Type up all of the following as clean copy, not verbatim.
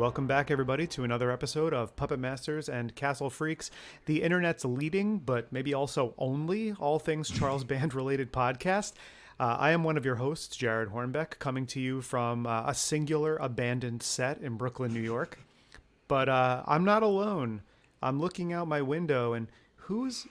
Welcome back, everybody, to another episode of Puppet Masters and Castle Freaks, the internet's leading, but maybe also only, all things Charles Band-related podcast. I am one of your hosts, Jared Hornbeck, coming to you from a singular abandoned set in Brooklyn, New York. But I'm not alone. I'm looking out my window, and who's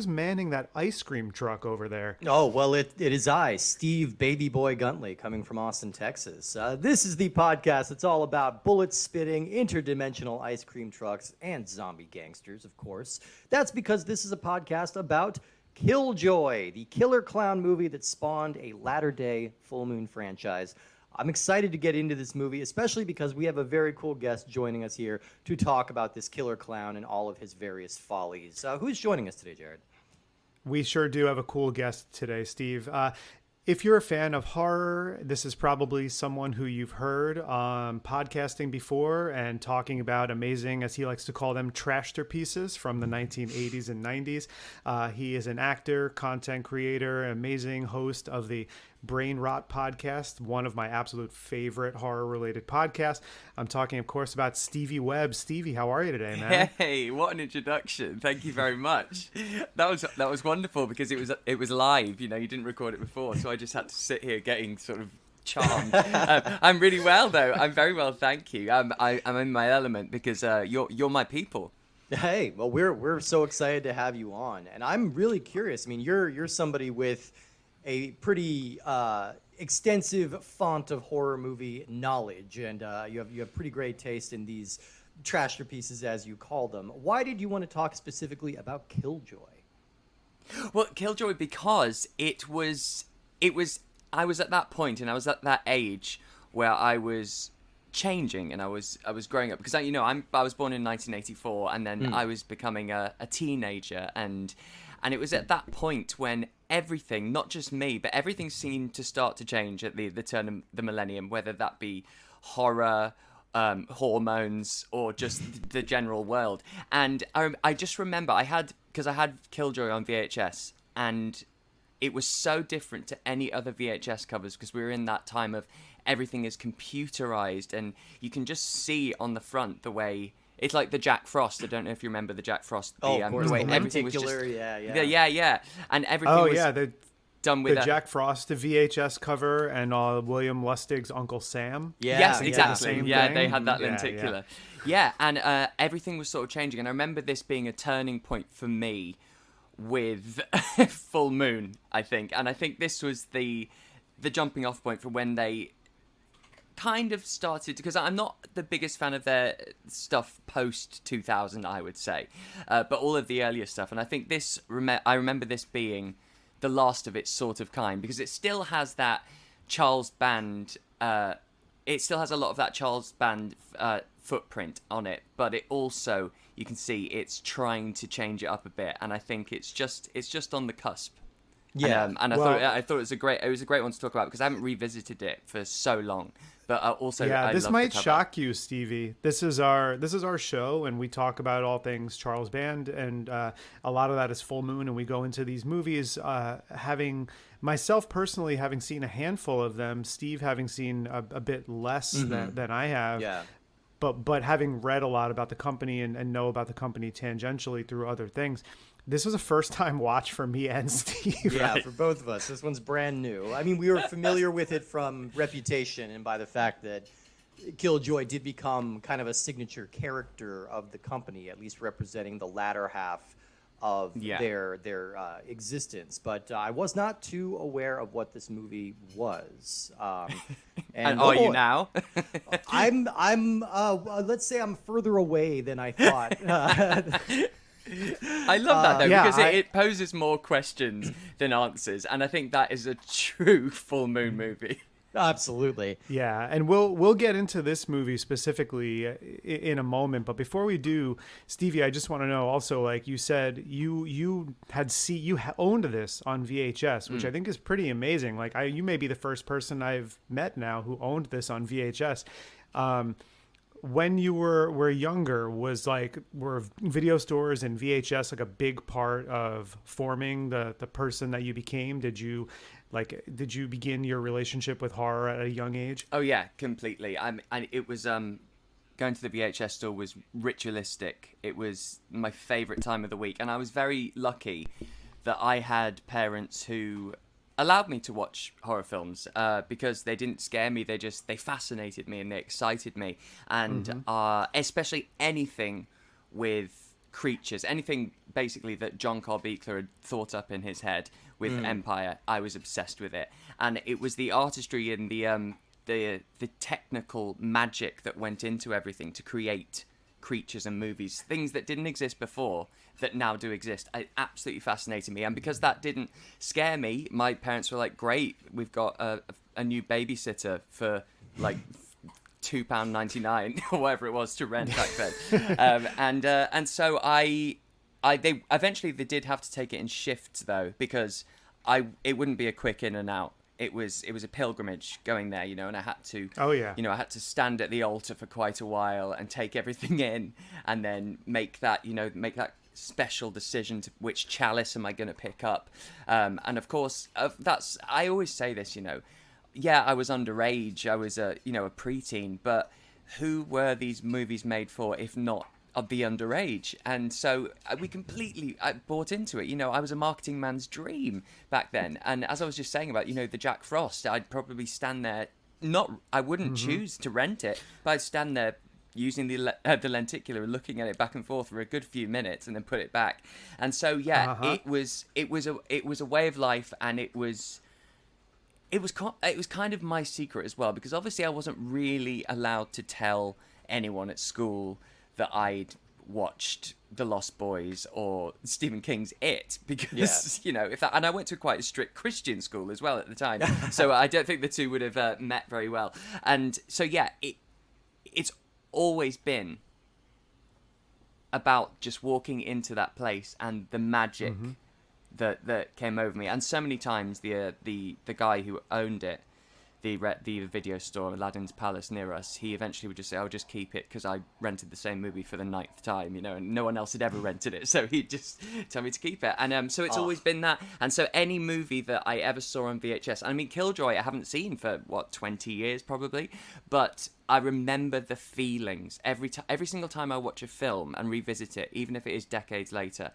manning that ice cream truck over there? Oh, well, it is I, Steve Baby Boy Guntley, coming from Austin, Texas. This is the podcast that's all about bullet-spitting, interdimensional ice cream trucks, and zombie gangsters, of course. That's because this is a podcast about Killjoy, the killer clown movie that spawned a latter-day full moon franchise. I'm excited to get into this movie, especially because we have a very cool guest joining us here to talk about this killer clown and all of his various follies. Who's joining us today, Jared? We sure do have a cool guest today, Steve. If you're a fan of horror, this is probably someone who you've heard podcasting before and talking about amazing, as he likes to call them, trashterpieces from the 1980s and 90s. He is an actor, content creator, amazing host of the Brain Rot podcast, one of my absolute favorite horror-related podcasts. I'm talking, of course, about Stevie Webb. Stevie, how are you today, man? Hey, what an introduction! Thank you very much. That was wonderful because it was live. You know, you didn't record it before, so I just had to sit here getting sort of charmed. I'm really well, though. I'm very well, thank you. I'm in my element because you're my people. Hey, well, we're so excited to have you on, and I'm really curious. I mean, you're somebody with a pretty extensive font of horror movie knowledge, and you have pretty great taste in these trashterpieces, as you call them. Why did you want to talk specifically about Killjoy? Well, Killjoy because it was I was at that point and I was at that age where I was changing and I was growing up because I was born in 1984 and then I was becoming a teenager and it was at that point when everything, not just me, but everything seemed to start to change at the turn of the millennium, whether that be horror, hormones, or just the general world. And I just remember because I had Killjoy on VHS, and it was so different to any other VHS covers because we were in that time of everything is computerized, and you can just see on the front the way. It's like the Jack Frost. I don't know if you remember the Jack Frost. Of course, the way the everything was just yeah. And everything was done with the Jack Frost, the VHS cover, and William Lustig's Uncle Sam. Yeah, yes, exactly. Yeah, they had that lenticular. Yeah, and everything was sort of changing. And I remember this being a turning point for me with Full Moon, I think. And I think this was the jumping off point for when they kind of started, because I'm not the biggest fan of their stuff post 2000, I would say, but all of the earlier stuff, and I think this I remember this being the last of its sort of kind, because it still has that Charles Band it still has a lot of that Charles Band footprint on it, but it also, you can see it's trying to change it up a bit, and I think it's just on the cusp. Yeah, and I thought it was a great one to talk about because I haven't revisited it for so long. But also, this might shock you, Stevie. This is our show, and we talk about all things Charles Band, and a lot of that is Full Moon, and we go into these movies. Having myself personally having seen a handful of them, Steve having seen a bit less than I have. Yeah. But having read a lot about the company and know about the company tangentially through other things. This was a first-time watch for me and Steve. Yeah, for both of us. This one's brand new. I mean, we were familiar with it from reputation and by the fact that Killjoy did become kind of a signature character of the company, at least representing the latter half of their existence. But I was not too aware of what this movie was. And are you now? I'm let's say I'm further away than I thought. I love that though, because it poses more questions than answers, and I think that is a true Full Moon movie. Absolutely. Yeah, and we'll get into this movie specifically in a moment, but before we do, Stevie, I just want to know also, like you said, you owned this on VHS, which I think is pretty amazing. Like you may be the first person I've met now who owned this on VHS. when you were younger, were video stores and VHS like a big part of forming the person that you became? Did you begin your relationship with horror at a young age? Oh yeah, completely. It was going to the VHS store was ritualistic. It was my favorite time of the week, and I was very lucky that I had parents who allowed me to watch horror films because they didn't scare me. They fascinated me and they excited me, and especially anything with creatures, anything basically that John Carl Buechler had thought up in his head with Empire. I was obsessed with it, and it was the artistry and the technical magic that went into everything to create creatures and movies, things that didn't exist before that now do exist. It absolutely fascinated me, and because that didn't scare me, my parents were like, great, we've got a new babysitter for like £2.99 or whatever it was to rent back then. And so they eventually did have to take it in shifts though, because it wouldn't be a quick in and out. It was a pilgrimage going there, and I had to. Oh yeah. I had to stand at the altar for quite a while and take everything in, and then make that special decision to which chalice am I going to pick up. And of course, I always say this, yeah, I was underage, I was a preteen, but who were these movies made for if not of the underage? And so I bought into it. I was a marketing man's dream back then. And as I was just saying about, the Jack Frost, I'd probably stand there, I wouldn't choose to rent it, but I'd stand there using the lenticular and looking at it back and forth for a good few minutes and then put it back. And so, yeah, it was a way of life, and it was kind of my secret as well, because obviously I wasn't really allowed to tell anyone at school that I'd watched The Lost Boys or Stephen King's It, because and I went to quite a strict Christian school as well at the time, so I don't think the two would have met very well. And so yeah, it's always been about just walking into that place and the magic that came over me. And so many times the guy who owned it, the video store, Aladdin's Palace near us, he eventually would just say, I'll just keep it because I rented the same movie for the 9th time, and no one else had ever rented it, so he'd just tell me to keep it. And so it's always been that. And so any movie that I ever saw on VHS, I mean, Killjoy I haven't seen for 20 years probably, but I remember the feelings every single time I watch a film and revisit it, even if it is decades later.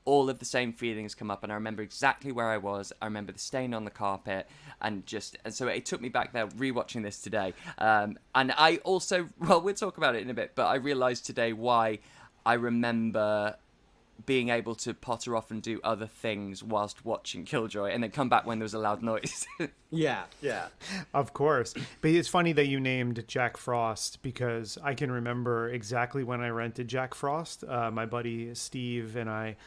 All of the same feelings come up, and I remember exactly where I was. I remember the stain on the carpet, and so it took me back there rewatching this today. And I also, we'll talk about it in a bit, but I realized today why I remember being able to potter off and do other things whilst watching Killjoy, and then come back when there was a loud noise. Yeah. Of course. But it's funny that you named Jack Frost, because I can remember exactly when I rented Jack Frost. My buddy Steve and I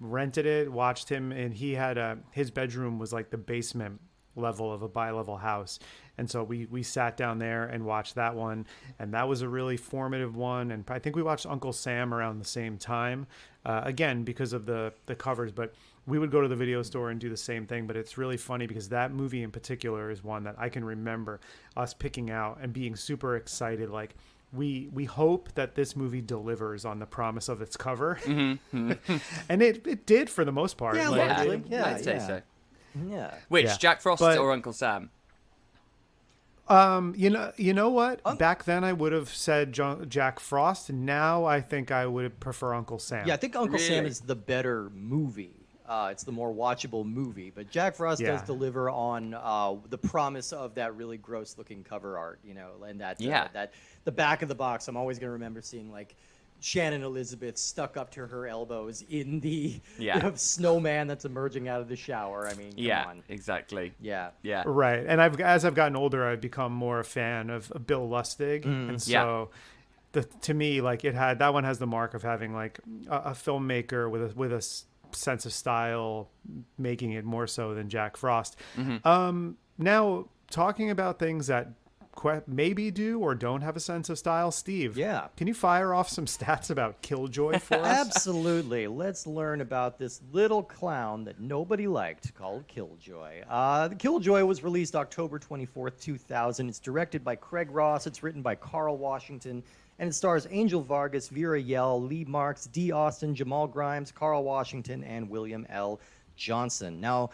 rented it, watched him, and he had his bedroom was like the basement level of a bi-level house, and so we sat down there and watched that one, and that was a really formative one. And I think we watched Uncle Sam around the same time, again because of the covers, but we would go to the video store and do the same thing. But it's really funny because that movie in particular is one that I can remember us picking out and being super excited, like we hope that this movie delivers on the promise of its cover. And it did for the most part. Yeah, largely. I'd say so. Yeah. Which, Jack Frost or Uncle Sam? You know what? Back then I would have said Jack Frost. Now I think I would prefer Uncle Sam. Yeah, I think Uncle Sam is the better movie. It's the more watchable movie, but Jack Frost does deliver on the promise of that really gross-looking cover art, and that the back of the box. I'm always going to remember seeing like Shannon Elizabeth stuck up to her elbows in the snowman that's emerging out of the shower. I mean, come on. Exactly. Yeah. Right. And as I've gotten older, I've become more a fan of Bill Lustig, and so. To me, like that one has the mark of having like a filmmaker with a sense of style, making it more so than Jack Frost. Now, talking about things that maybe do or don't have a sense of style, Steve, can you fire off some stats about Killjoy for us? Absolutely. Let's learn about this little clown that nobody liked called Killjoy. The Killjoy was released October 24th, 2000. It's directed by Craig Ross. It's written by Carl Washington and it stars Angel Vargas, Vera Yell, Lee Marks, Dee Austin, Jamal Grimes, Carl Washington, and William L. Johnson. Now,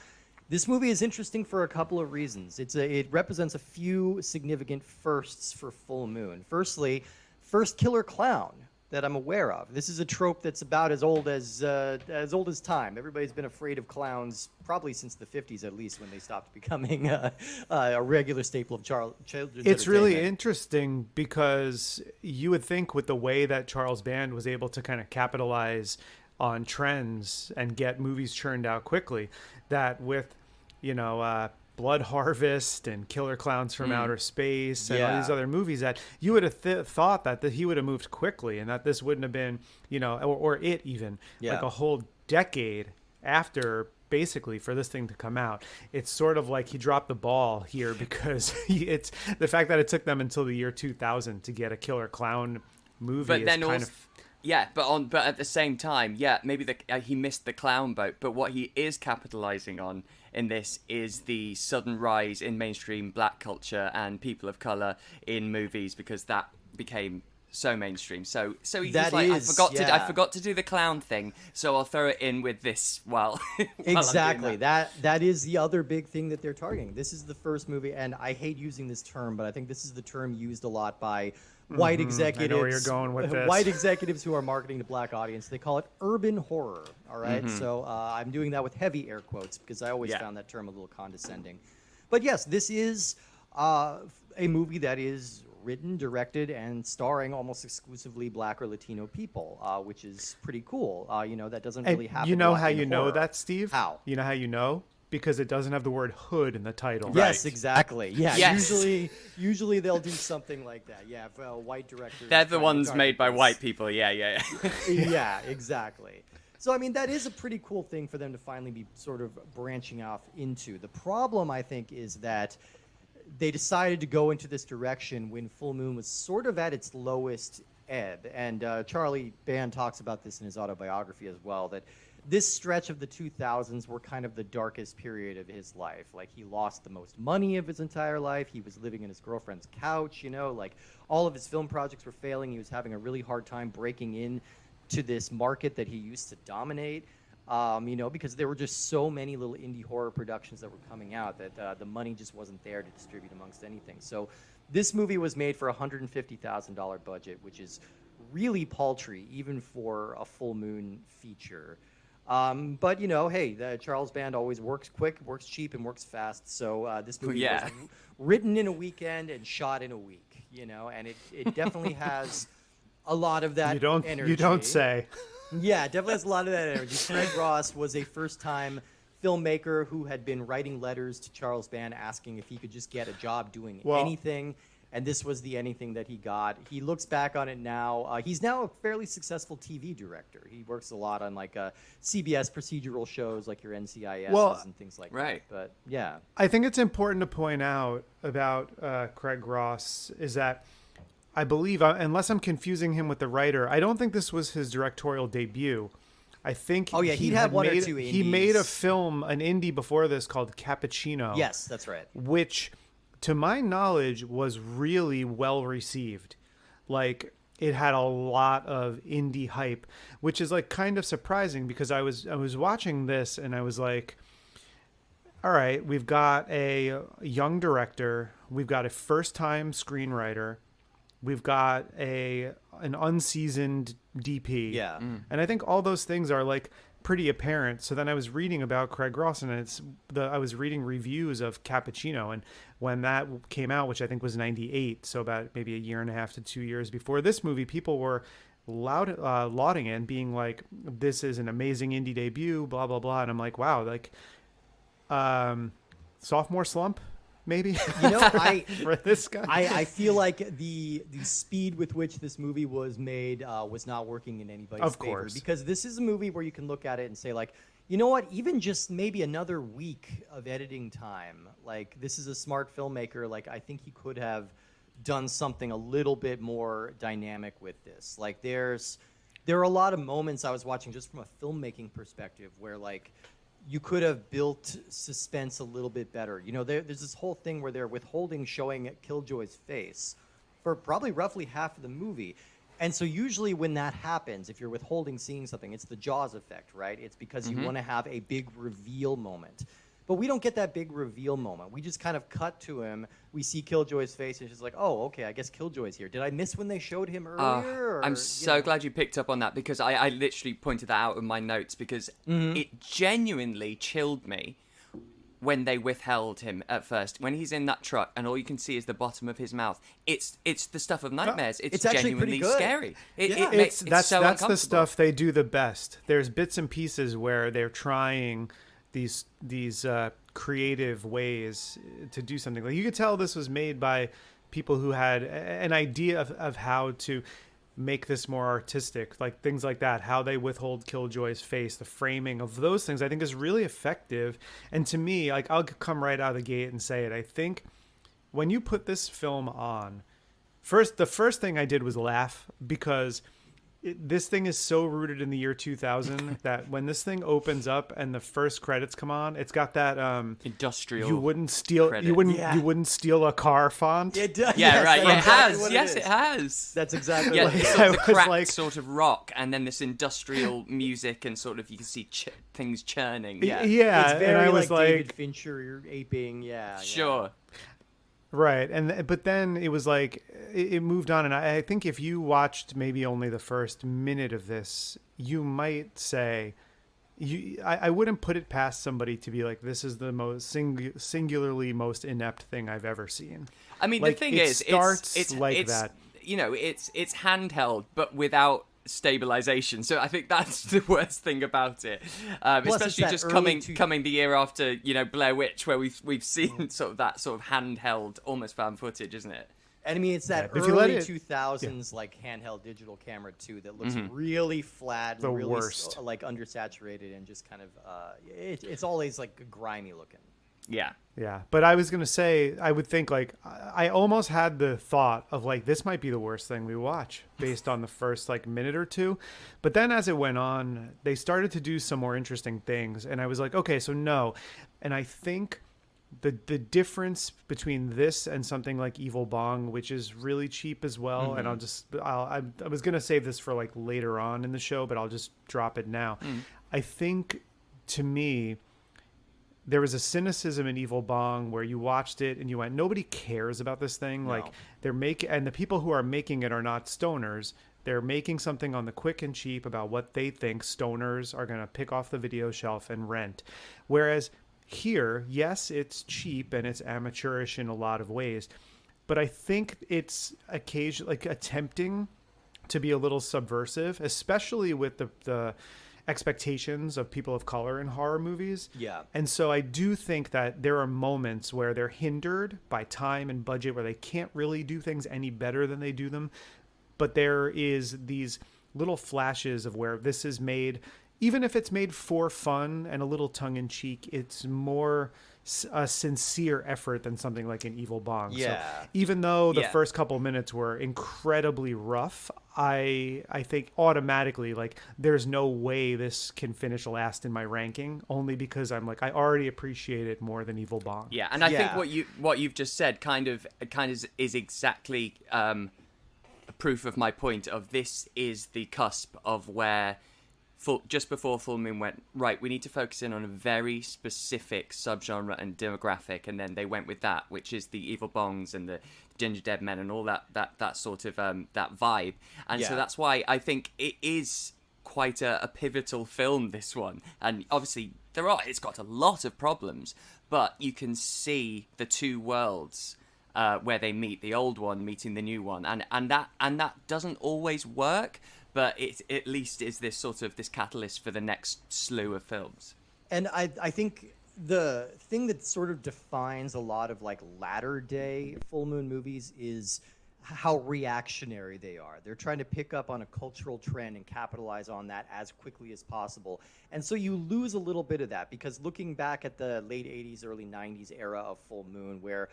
this movie is interesting for a couple of reasons. It represents a few significant firsts for Full Moon. Firstly, first killer clown that I'm aware of. This is a trope that's about as old as time. Everybody's been afraid of clowns probably since the 50s, at least, when they stopped becoming a regular staple of children's It's really entertainment. interesting because you would think with the way that Charles Band was able to kind of capitalize on trends and get movies churned out quickly, that with, Blood Harvest and Killer Clowns from Outer Space and all these other movies, that you would have thought that he would have moved quickly and that this wouldn't have been, or it even, like a whole decade after, basically, for this thing to come out. It's sort of like he dropped the ball here because it's the fact that it took them until the year 2000 to get a Killer Clown movie. But is then kind also, of yeah, but at the same time, yeah, maybe he missed the clown boat. But what he is capitalizing on in this is the sudden rise in mainstream black culture and people of color in movies, because that became so mainstream. So he's That like, is, I forgot to do the clown thing, so I'll throw it in with this. While Exactly. I'm doing that. That is the other big thing that they're targeting. This is the first movie, and I hate using this term, but I think this is the term used a lot by white executives. I know where you're going with this. White executives who are marketing to black audience. They call it urban horror. All right. So I'm doing that with heavy air quotes because I always found that term a little condescending. But yes, this is a movie that is written, directed, and starring almost exclusively black or Latino people, which is pretty cool. That doesn't really happen. You know a lot how in you know horror. that, Steve? How? You know how you know? Because it doesn't have the word hood in the title. Yes, exactly. Yeah, Yes. usually they'll do something like that. Yeah, if a white director. They're the ones made by white people. Yeah. Yeah, exactly. So, I mean, that is a pretty cool thing for them to finally be sort of branching off into. The problem, I think, is that they decided to go into this direction when Full Moon was sort of at its lowest ebb. And Charlie Band talks about this in his autobiography as well, that this stretch of the 2000s were kind of the darkest period of his life. Like, he lost the most money of his entire life. He was living in his girlfriend's couch, like all of his film projects were failing. He was having a really hard time breaking in to this market that he used to dominate, because there were just so many little indie horror productions that were coming out that the money just wasn't there to distribute amongst anything. So this movie was made for a $150,000 budget, which is really paltry, even for a Full Moon feature. But hey, the Charles Band always works quick, works cheap, and works fast. So this movie was written in a weekend and shot in a week. And it definitely has a lot of that energy. You don't say. Yeah, it definitely has a lot of that energy. Craig Ross was a first-time filmmaker who had been writing letters to Charles Band asking if he could just get a job doing anything. And this was the anything that he got. He looks back on it now. He's now a fairly successful TV director. He works a lot on CBS procedural shows like your NCIS and things like that. But yeah, I think it's important to point out about Craig Ross is that I believe, unless I'm confusing him with the writer, I don't think this was his directorial debut. I think he'd had one or two indies. He made a film, an indie before this called Cappuccino. Yes, that's right. Which, to my knowledge, was really well received. Like, it had a lot of indie hype, which is kind of surprising because I was watching this and I was like, all right, we've got a young director, we've got a first-time screenwriter, we've got an unseasoned DP. Yeah. And I think all those things are pretty apparent. So then I was reading about Craig Ross and I was reading reviews of Cappuccino, and when that came out, which I think was 98, so about maybe a year and a half to 2 years before this movie, people were lauding it and being like, this is an amazing indie debut, blah, blah, blah. And I'm like, wow, sophomore slump? Maybe for this guy. I feel like the speed with which this movie was made was not working in anybody's favor. Because this is a movie where you can look at it and say, you know what? Even just maybe another week of editing time. This is a smart filmmaker. I think he could have done something a little bit more dynamic with this. There are a lot of moments I was watching just from a filmmaking perspective where you could have built suspense a little bit better. There's this whole thing where they're withholding showing Killjoy's face for probably roughly half of the movie. And so usually when that happens, if you're withholding seeing something, it's the Jaws effect, right? It's because you want to have a big reveal moment. But we don't get that big reveal moment. We just kind of cut to him. We see Killjoy's face, and she's like, "Oh, okay, I guess Killjoy's here." Did I miss when they showed him earlier? I'm so glad you picked up on that, because I literally pointed that out in my notes, because it genuinely chilled me when they withheld him at first. When he's in that truck and all you can see is the bottom of his mouth, it's the stuff of nightmares. It's actually pretty genuinely good. scary. That's so the uncomfortable. stuff they do the best. There's bits and pieces where they're trying these creative ways to do something. Like, you could tell this was made by people who had an idea of how to make this more artistic, like things like that, how they withhold Killjoy's face, the framing of those things, I think is really effective. And to me, like, I'll come right out of the gate and say it, I think when you put this film on, the first thing I did was laugh, because this thing is so rooted in the year 2000 that when this thing opens up and the first credits come on, it's got that industrial. You wouldn't steal a car font. It does. Yeah, yes, right. that's It exactly has. what Yes, is. it has. That's exactly Yeah, what it it's is. sort of the I was cracked like- sort of rock, and then this industrial music, and sort of you can see things churning. Yeah, Yeah, It's very and I was like, David Fincher aping. Yeah. sure. right, but then it was like it moved on, and I think if you watched maybe only the first minute of this, you might say, I wouldn't put it past somebody to be like, this is the most singularly most inept thing I've ever seen. I mean, Like, the thing it is, starts it's like that. You know, it's handheld, but without stabilization. So I think that's the worst thing about it. Especially that just early coming the year after, Blair Witch, where we've seen sort of that sort of handheld, almost found footage, isn't it? And I mean, it's that if you let early it- 2000s like handheld digital camera too that looks really flat, The and really worst. like undersaturated, and just kind of it's always like grimy looking. Yeah. Yeah, but I was going to say, I would think, like, I almost had the thought of, like, this might be the worst thing we watch based on the first, like, minute or two. But then as it went on, they started to do some more interesting things. And I was like, okay, so no. And I think the difference between this and something like Evil Bong, which is really cheap as well, and I was going to save this for, like, later on in the show, but I'll just drop it now. I think, to me, there was a cynicism in Evil Bong where you watched it and you went, nobody cares about this thing. No. Like, and the people who are making it are not stoners. They're making something on the quick and cheap about what they think stoners are going to pick off the video shelf and rent. Whereas here, yes, it's cheap and it's amateurish in a lot of ways, but I think it's occasionally like attempting to be a little subversive, especially with the expectations of people of color in horror movies. Yeah. And so I do think that there are moments where they're hindered by time and budget, where they can't really do things any better than they do them. But there is these little flashes of where this is made, even if it's made for fun and a little tongue in cheek, it's more a sincere effort than something like an Evil Bong. Yeah. So even though the Yeah. first couple minutes were incredibly rough, I think automatically, like, there's no way this can finish last in my ranking, only because I'm like, I already appreciate it more than Evil Bong. Yeah, and I think Yeah. what you've just said kind of is exactly proof of my point of this is the cusp of where just before Full Moon went, right, we need to focus in on a very specific subgenre and demographic, and then they went with that, which is the Evil Bongs and the Ginger Dead Men and all that sort of that vibe. And so Yeah. that's why I think it is quite a pivotal film, this one. And obviously it's got a lot of problems, but you can see the two worlds where they meet, the old one meeting the new one, and that doesn't always work, but it at least is this sort of this catalyst for the next slew of films. And I think the thing that sort of defines a lot of like latter day full moon movies is how reactionary they are. They're trying to pick up on a cultural trend and capitalize on that as quickly as possible. And so you lose a little bit of that, because looking back at the late 80s, early 90s era of Full Moon, where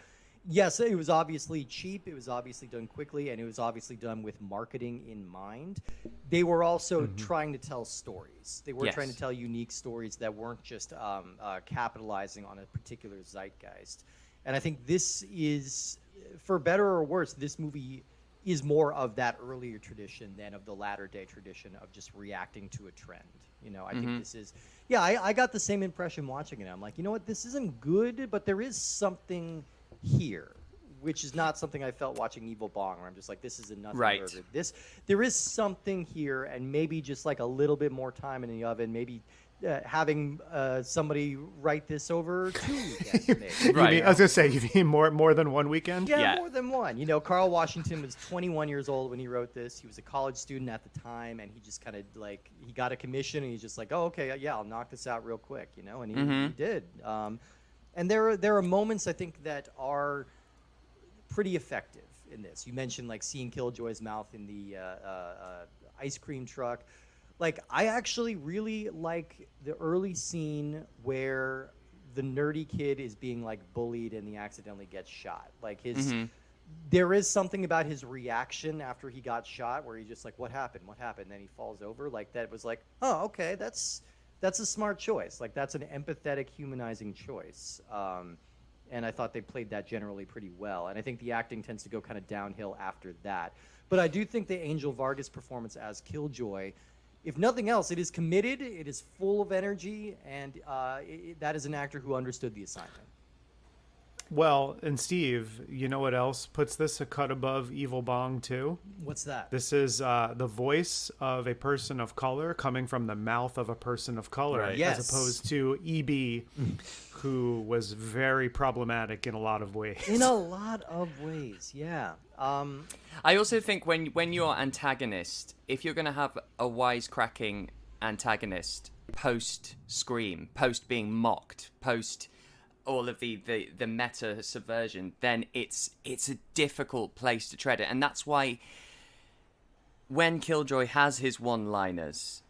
yes, it was obviously cheap, it was obviously done quickly, and it was obviously done with marketing in mind. They were also trying to tell stories. They were Yes. trying to tell unique stories that weren't just capitalizing on a particular zeitgeist. And I think this is, for better or worse, this movie is more of that earlier tradition than of the latter day tradition of just reacting to a trend. I think this is, I got the same impression watching it. I'm like, you know what, this isn't good, but there is something here, which is not something I felt watching Evil Bong, where I'm just like, this is a nothing Right. burger. There is something here, and maybe just like a little bit more time in the oven, maybe having somebody write this over 2 weekends, maybe. Right. I was gonna say, you mean more than one weekend? Yeah, Yeah. more than one. Carl Washington was 21 years old when he wrote this. He was a college student at the time, and he just kind of like, he got a commission, and he's just like, oh, okay, yeah, I'll knock this out real quick, and he did. And there are moments, I think, that are pretty effective in this. You mentioned like seeing Killjoy's mouth in the ice cream truck. Like, I actually really like the early scene where the nerdy kid is being like bullied and he accidentally gets shot. Like there is something about his reaction after he got shot where he's just like, what happened? And then he falls over. Like, that was like, oh, okay, that's a smart choice. Like, that's an empathetic, humanizing choice. And I thought they played that generally pretty well. And I think the acting tends to go kind of downhill after that. But I do think the Angel Vargas performance as Killjoy, if nothing else, it is committed, it is full of energy, and that is an actor who understood the assignment. Well, and Steve, you know what else puts this a cut above Evil Bong too? What's that? This is the voice of a person of color coming from the mouth of a person of color, Right. Yes. as opposed to EB, who was very problematic in a lot of ways. In a lot of ways, yeah. I also think when you're antagonist, if you're going to have a wisecracking antagonist post Scream, post being mocked, post all of the meta subversion, then it's a difficult place to tread it. And that's why when Killjoy has his one-liners,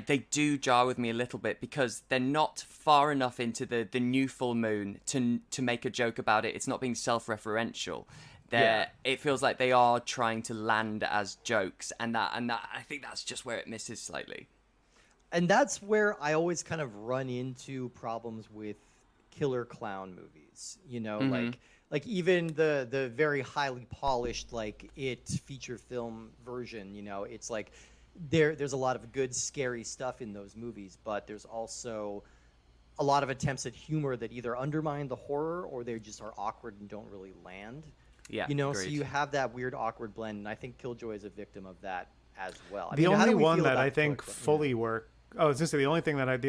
they do jar with me a little bit, because they're not far enough into the new full moon to make a joke about it. It's not being self-referential. It feels like they are trying to land as jokes, and that I think that's just where it misses slightly. And that's where I always kind of run into problems with killer clown movies. Like even the very highly polished like It feature film version. It's like there's a lot of good scary stuff in those movies, but there's also a lot of attempts at humor that either undermine the horror or they just are awkward and don't really land. Yeah, so agreed. you have that weird awkward blend, and I think Killjoy is a victim of that as well. The how only do we one feel that about I think Killjoy? fully work. Oh, I was just say the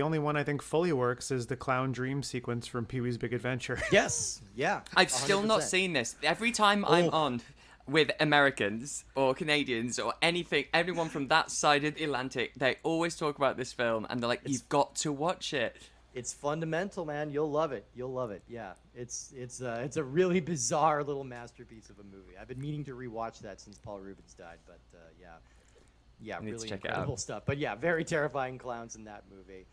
only one I think fully works is the clown dream sequence from Pee-wee's Big Adventure. Yes, yeah. I've still not 100%. seen this. Every time I'm on with Americans or Canadians or anyone from that side of the Atlantic, they always talk about this film, and they're like, "You've got to watch it." It's fundamental, man. You'll love it. Yeah, it's a really bizarre little masterpiece of a movie. I've been meaning to rewatch that since Paul Rubens died, but yeah, I need to really check it incredible out. stuff. But yeah, very terrifying clowns in that movie.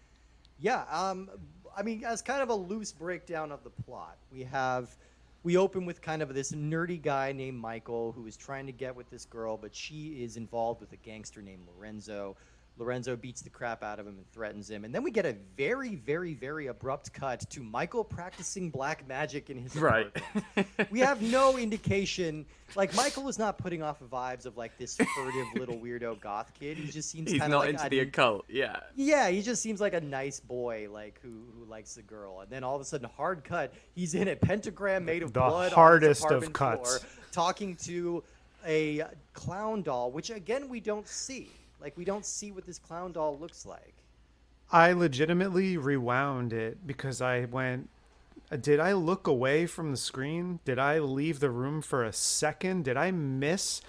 Yeah, I mean, as kind of a loose breakdown of the plot, we open with kind of this nerdy guy named Michael who is trying to get with this girl, but she is involved with a gangster named Lorenzo. Lorenzo beats the crap out of him and threatens him. And then we get a very, very, very abrupt cut to Michael practicing black magic in his Right. apartment. We have no indication. Like, Michael is not putting off vibes of, like, this furtive little weirdo goth kid. He just seems He's kind of not like into the occult. Yeah. Yeah, he just seems like a nice boy, like, who likes the girl. And then all of a sudden, hard cut, he's in a pentagram made of The blood hardest on his of apartment cuts. floor, talking to a clown doll, which, again, we don't see. Like, we don't see what this clown doll looks like. I legitimately rewound it because I went, did I look away from the screen? Did I leave the room for a second? Did I miss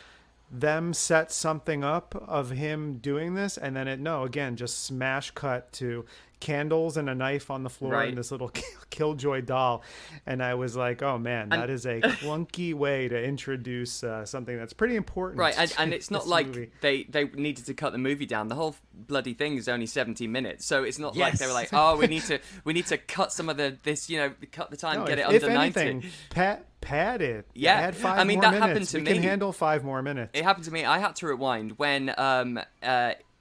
them set something up of him doing this? And then again, just smash cut to candles and a knife on the floor Right. and this little Killjoy doll. And I was like, oh man, that is a clunky way to introduce something that's pretty important. Right, and to it's not this like movie. they needed to cut the movie down. The whole bloody thing is only 17 minutes, so it's not like Yes. they were like, oh, we need to cut some of this, cut the time, No, get it if under anything, 90. pad it. Yeah. Add 5 I mean, more that minutes. happened to we me. can handle 5 more minutes. It happened to me. I had to rewind when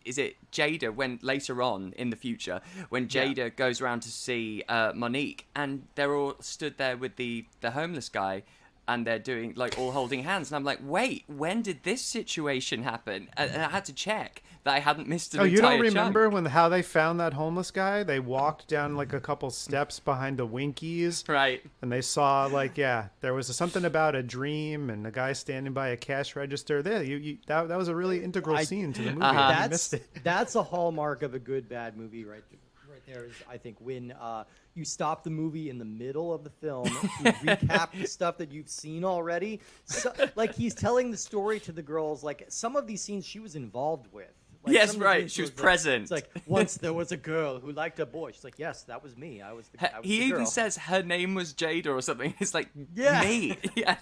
is it Jada, when later on in the future, when Jada goes around to see Monique, and they're all stood there with the homeless guy, and they're doing like all holding hands, and I'm like, wait, when did this situation happen? And I had to check that I hadn't missed an Oh, you entire don't remember chunk. how they found that homeless guy? They walked down like a couple steps behind the Winkies, Right. and they saw like there was something about a dream and a guy standing by a cash register. There, that was a really integral scene to the movie. and you missed it. That's a hallmark of a good bad movie, right there is, I think, when you stop the movie in the middle of the film to recap the stuff that you've seen already. So, like, he's telling the story to the girls. Like, some of these scenes she was involved with. Like, Yes, some of the right. scenes She was like, present. It's like, once there was a girl who liked a boy. She's like, yes, that was me. I was the He girl. even says her name was Jada or something. It's like, Yeah. me. Yeah.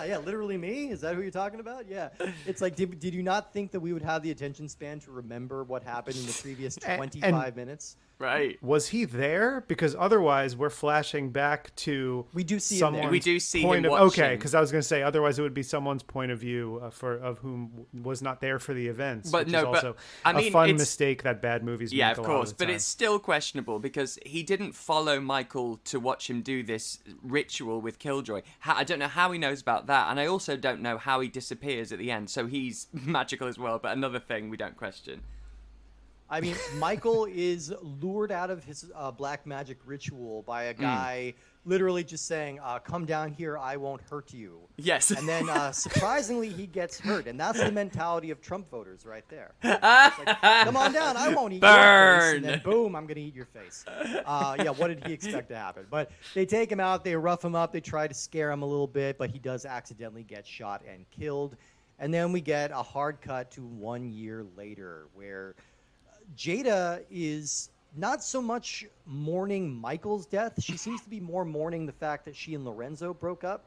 Yeah, literally me? Is that who you're talking about? Yeah. It's like, did you not think that we would have the attention span to remember what happened in the previous 25 minutes? Right. Was he there? Because otherwise, we're flashing back to We do see him there. someone's We do see point him of okay. watching. Because I was going to say otherwise it would be someone's point of view of whom was not there for the events. But which no, is but, also I a mean, fun it's- mistake that bad movies Yeah, make of a lot course, of the but time. it's still questionable because he didn't follow Michael to watch him do this ritual with Killjoy. I don't know how he knows about that, and I also don't know how he disappears at the end. So he's magical as well, but another thing we don't question. I mean, Michael is lured out of his black magic ritual by a guy literally just saying, come down here, I won't hurt you. Yes. And then surprisingly, he gets hurt. And that's the mentality of Trump voters right there. It's like, come on down, I won't eat your face. Burn. And then boom, I'm going to eat your face. Yeah, what did he expect to happen? But they take him out, they rough him up, they try to scare him a little bit, but he does accidentally get shot and killed. And then we get a hard cut to 1 year later where Jada is not so much mourning Michael's death. She seems to be more mourning the fact that she and Lorenzo broke up.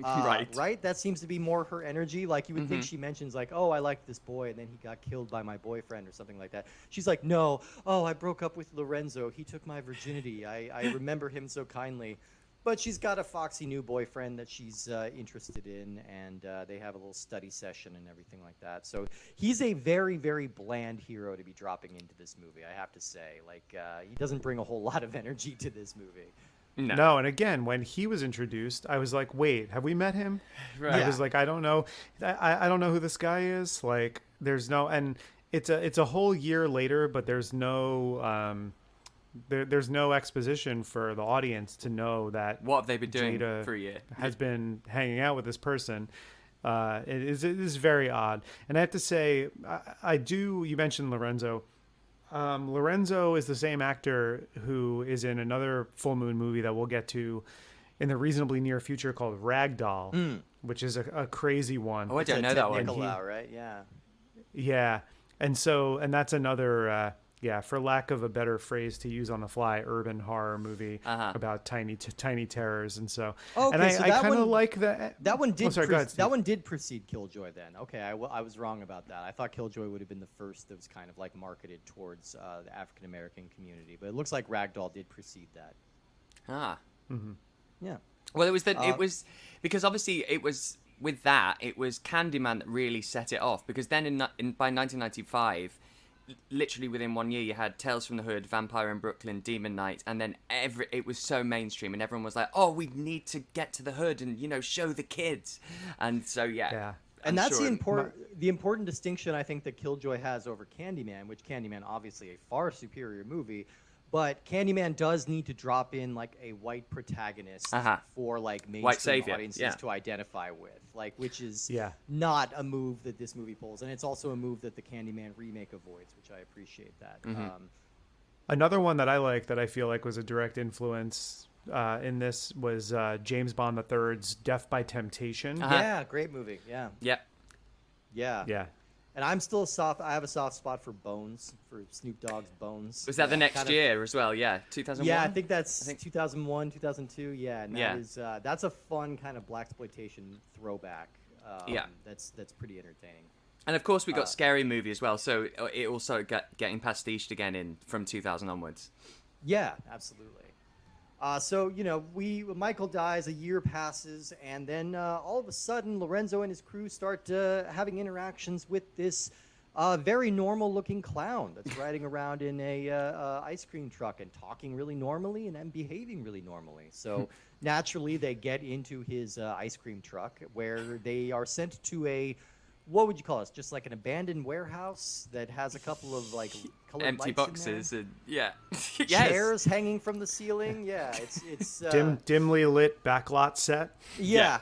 Right. Right? That seems to be more her energy. Like, you would think she mentions, like, oh, I liked this boy, and then he got killed by my boyfriend or something like that. She's like, no, oh, I broke up with Lorenzo. He took my virginity. I remember him so kindly. But she's got a foxy new boyfriend that she's interested in, and they have a little study session and everything like that. So he's a very, very bland hero to be dropping into this movie, I have to say. Like, he doesn't bring a whole lot of energy to this movie. No, and again, when he was introduced, I was like, "Wait, have we met him?" Right. I was like, "I don't know, I don't know who this guy is." Like, there's no, and it's a whole year later, but there's no there's no exposition for the audience to know that What have they been doing Jada for a year? has been hanging out with this person. It is very odd, and I have to say, I do. You mentioned Lorenzo. Lorenzo is the same actor who is in another Full Moon movie that we'll get to in the reasonably near future called Ragdoll, which is a crazy one. Oh, I don't know that one. Nicolau, right? Yeah. Yeah, and that's another for lack of a better phrase to use on the fly, urban horror movie about tiny terrors, and so Okay, and I so I that kind of one- like that. That one did. Oh, sorry, go ahead, Steve. That one did precede Killjoy. Then, okay, I was wrong about that. I thought Killjoy would have been the first that was kind of like marketed towards the African American community, but it looks like Ragdoll did precede that. Ah. Yeah. Well, it was because obviously it was with that it was Candyman that really set it off because then by 1995, literally within 1 year you had Tales from the Hood, Vampire in Brooklyn, Demon Knight, and then it was so mainstream and everyone was like, oh, we need to get to the hood and show the kids, and so yeah. And that's sure the important distinction I think that Killjoy has over Candyman, which Candyman obviously a far superior movie, but Candyman does need to drop in like a white protagonist for like White mainstream savior, audiences to identify with, like, which is Yeah. not a move that this movie pulls, and it's also a move that the Candyman remake avoids, which I appreciate that. Another one that I like that I feel like was a direct influence in this was James Bond III's Death by Temptation. Yeah, great movie. Yeah. Yep. Yeah. Yeah. And I have a soft spot for Bones, for Snoop Dogg's Bones. Was that the next Kind of- year as well? Yeah, 2001. Yeah, I think that's 2001, 2002. Yeah, and Yeah. that is that's a fun kind of blaxploitation throwback. Yeah. That's pretty entertaining. And of course we got Scary Movie as well, so it also got getting pastiched again from 2000 onwards. Yeah, absolutely. So Michael dies, a year passes, and then all of a sudden Lorenzo and his crew start having interactions with this A very normal-looking clown that's riding around in a ice cream truck and talking really normally and then behaving really normally. So naturally, they get into his ice cream truck, where they are sent to a, what would you call it? Just like an abandoned warehouse that has a couple of like colored Empty lights in boxes and yes. chairs hanging from the ceiling. Yeah, it's Dimly lit backlot set. yeah.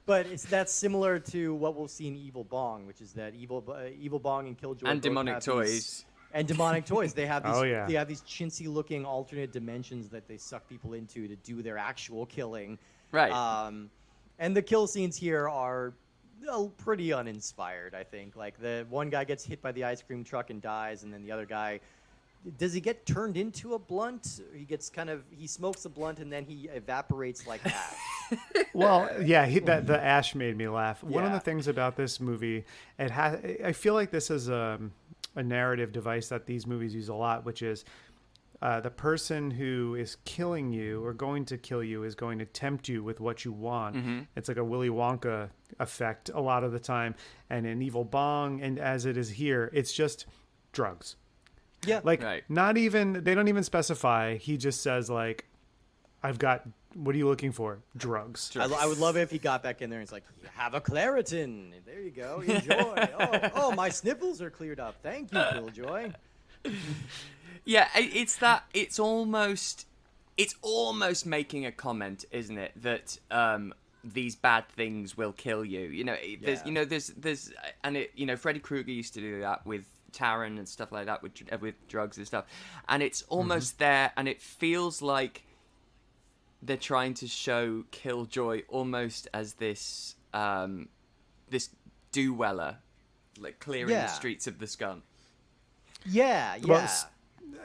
But that's similar to what we'll see in Evil Bong, which is that Evil Bong and Killjoy And both Demonic have Toys. these- and demonic toys. They have these. Oh, yeah. They have these chintzy-looking alternate dimensions that they suck people into to do their actual killing. Right. And the kill scenes here are pretty uninspired. I think like the one guy gets hit by the ice cream truck and dies, and then the other guy. Does he get turned into a blunt? He smokes a blunt and then he evaporates like ash. Well, yeah, the ash made me laugh. One of Yeah. the things about this movie, I feel like this is a narrative device that these movies use a lot, which is the person who is killing you or going to kill you is going to tempt you with what you want. Mm-hmm. It's like a Willy Wonka effect a lot of the time. And in Evil Bong, and as it is here, it's just drugs. Yeah. Like, Right. they don't even specify. He just says, like, what are you looking for? Drugs. I would love it if he got back in there and he's like, have a Claritin. There you go. Enjoy. oh, my sniffles are cleared up. Thank you, Killjoy. Yeah, it's almost making a comment, isn't it, that these bad things will kill you. You know, there's and it, Freddy Krueger used to do that with Taran and stuff like that with drugs and stuff, and it's almost there, and it feels like they're trying to show Killjoy almost as this this do-weller, like clearing the streets of the scum. Yeah. Well,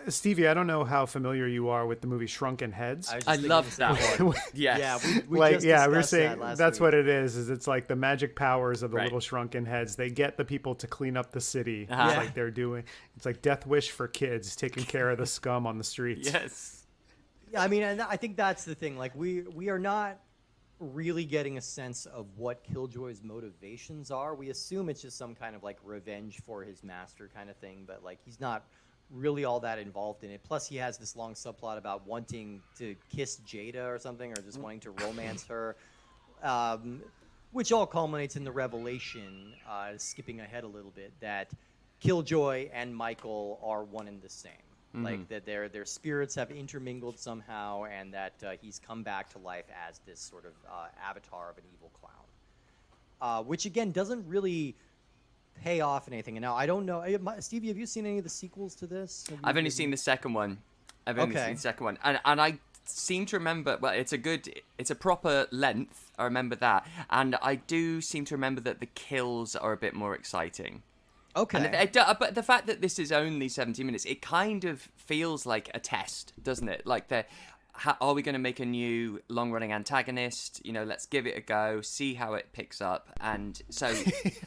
Stevie, I don't know how familiar you are with the movie Shrunken Heads. I love that one. Yes. Yeah, we Like, just yeah, we were discussed saying that last that's week. what it is it's like the magic powers of the Right. little shrunken heads. They get the people to clean up the city. Uh-huh. It's like they're doing, it's like Death Wish for kids, taking care of the scum on the streets. Yes. Yeah, I mean, and I think that's the thing. Like, we are not really getting a sense of what Killjoy's motivations are. We assume it's just some kind of like revenge for his master kind of thing, but like he's not really all that involved in it. Plus, he has this long subplot about wanting to kiss Jada or something, or just wanting to romance her, which all culminates in the revelation, skipping ahead a little bit, that Killjoy and Michael are one and the same. Like that their spirits have intermingled somehow, and that he's come back to life as this sort of avatar of an evil clown, which again doesn't really pay off in anything. And now I don't know, Stevie, have you seen any of the sequels to this? I've only seen the second one. And I seem to remember. Well, it's a proper length. I remember that, and I do seem to remember that the kills are a bit more exciting. Okay. But the fact that this is only 70 minutes, it kind of feels like a test, doesn't it? Like, are we going to make a new long-running antagonist? Let's give it a go, see how it picks up, and so,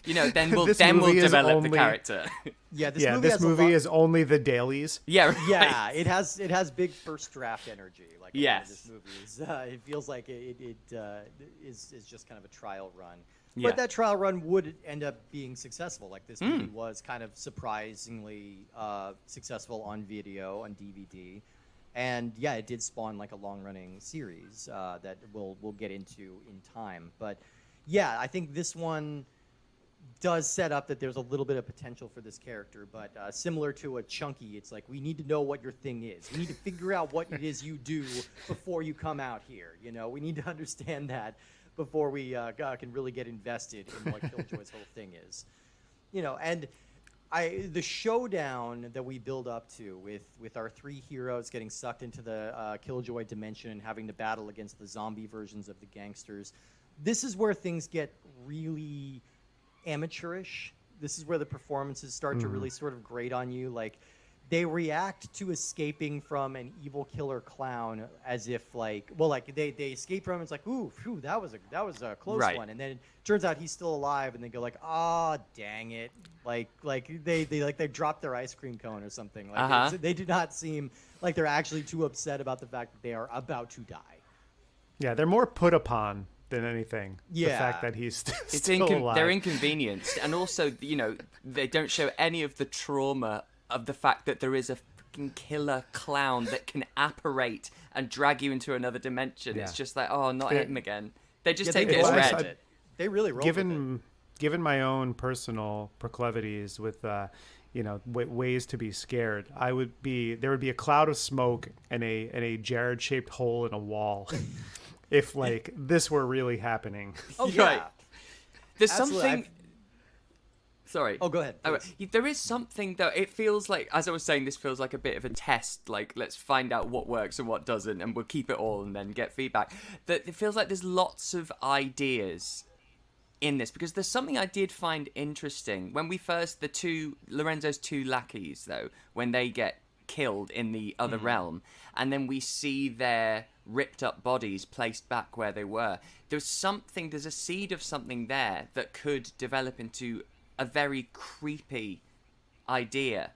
then we'll develop the character. Yeah, This movie is only the dailies. Yeah, right. Yeah, it has big first draft energy. Like, Yes. this movie is, it feels like it is just kind of a trial run. Yeah. But that trial run would end up being successful. Like, this movie was kind of surprisingly successful on video, on DVD. And yeah, it did spawn like a long-running series that we'll get into in time. But yeah, I think this one does set up that there's a little bit of potential for this character. But similar to a Chunky, it's like, we need to know what your thing is. We need to figure out what it is you do before you come out here. We need to understand that before we can really get invested in what Killjoy's whole thing is. And the showdown that we build up to with our three heroes getting sucked into the Killjoy dimension and having to battle against the zombie versions of the gangsters, this is where things get really amateurish. This is where the performances start to really sort of grate on you. Like, they react to escaping from an evil killer clown as if they escape from him. It's like, ooh, phew, that was a close one. And then it turns out he's still alive, and they go like, ah, dang it. Like they dropped their ice cream cone or something. Like, they do not seem like they're actually too upset about the fact that they are about to die. Yeah, they're more put upon than anything. Yeah. The fact that he's It's still alive. they're inconvenienced, and also, you know, they don't show any of the trauma of the fact that there is a fucking killer clown that can apparate and drag you into another dimension. It's just like, oh, not him again. They just take they it as roll read. with it. They really roll with it. Given my own personal proclivities with ways to be scared, there would be a cloud of smoke and a Jared shaped hole in a wall if like this were really happening. Oh yeah. Right. There's Absolutely. something. Sorry. Oh, go ahead. There is something though. It feels like, as I was saying, this feels like a bit of a test. Like, let's find out what works and what doesn't, and we'll keep it all and then get feedback. That it feels like there's lots of ideas in this, because there's something I did find interesting when we first Lorenzo's two lackeys though, when they get killed in the other realm, and then we see their ripped up bodies placed back where they were. There's a seed of something there that could develop into a very creepy idea.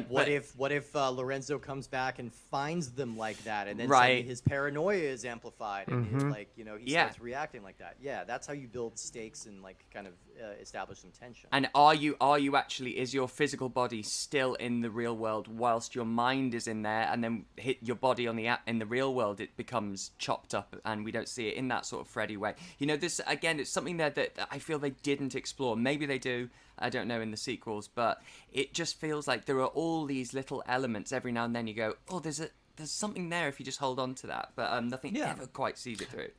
What if Lorenzo comes back and finds them like that, and then Right. suddenly his paranoia is amplified, and he starts reacting like that. Yeah, that's how you build stakes and like kind of establish some tension. And is your physical body still in the real world whilst your mind is in there, and then hit your body in the real world, it becomes chopped up and we don't see it in that sort of Freddy way. You know, this again, it's something there that I feel they didn't explore. Maybe they do, I don't know, in the sequels, but it just feels like there are all these little elements. Every now and then you go, oh, there's something there if you just hold on to that, but nothing ever quite sees it through.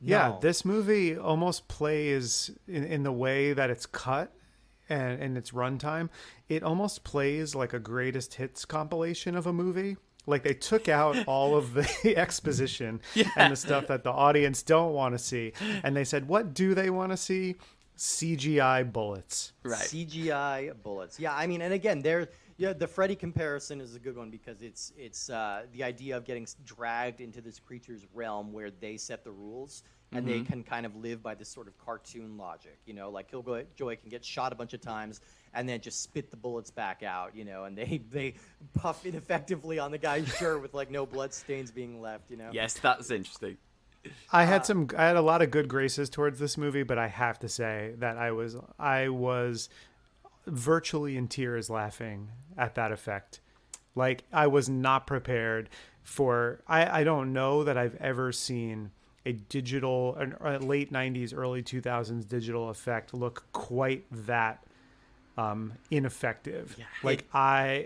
Yeah, No. this movie almost plays in the way that it's cut and its runtime. It almost plays like a greatest hits compilation of a movie. Like they took out all of the exposition and the stuff that the audience don't want to see. And they said, what do they want to see? CGI bullets. Right. CGI bullets. Yeah, I mean, and again, the Freddy comparison is a good one because it's the idea of getting dragged into this creature's realm where they set the rules and they can kind of live by this sort of cartoon logic. You know, like Killjoy can get shot a bunch of times and then just spit the bullets back out. You know, and they puff ineffectively on the guy's shirt with like no blood stains being left. You know. Yes, that's interesting. I had a lot of good graces towards this movie, but I have to say that I was virtually in tears laughing at that effect. Like I was not prepared for. I don't know that I've ever seen a late 90s, early 2000s digital effect look quite that ineffective. Like my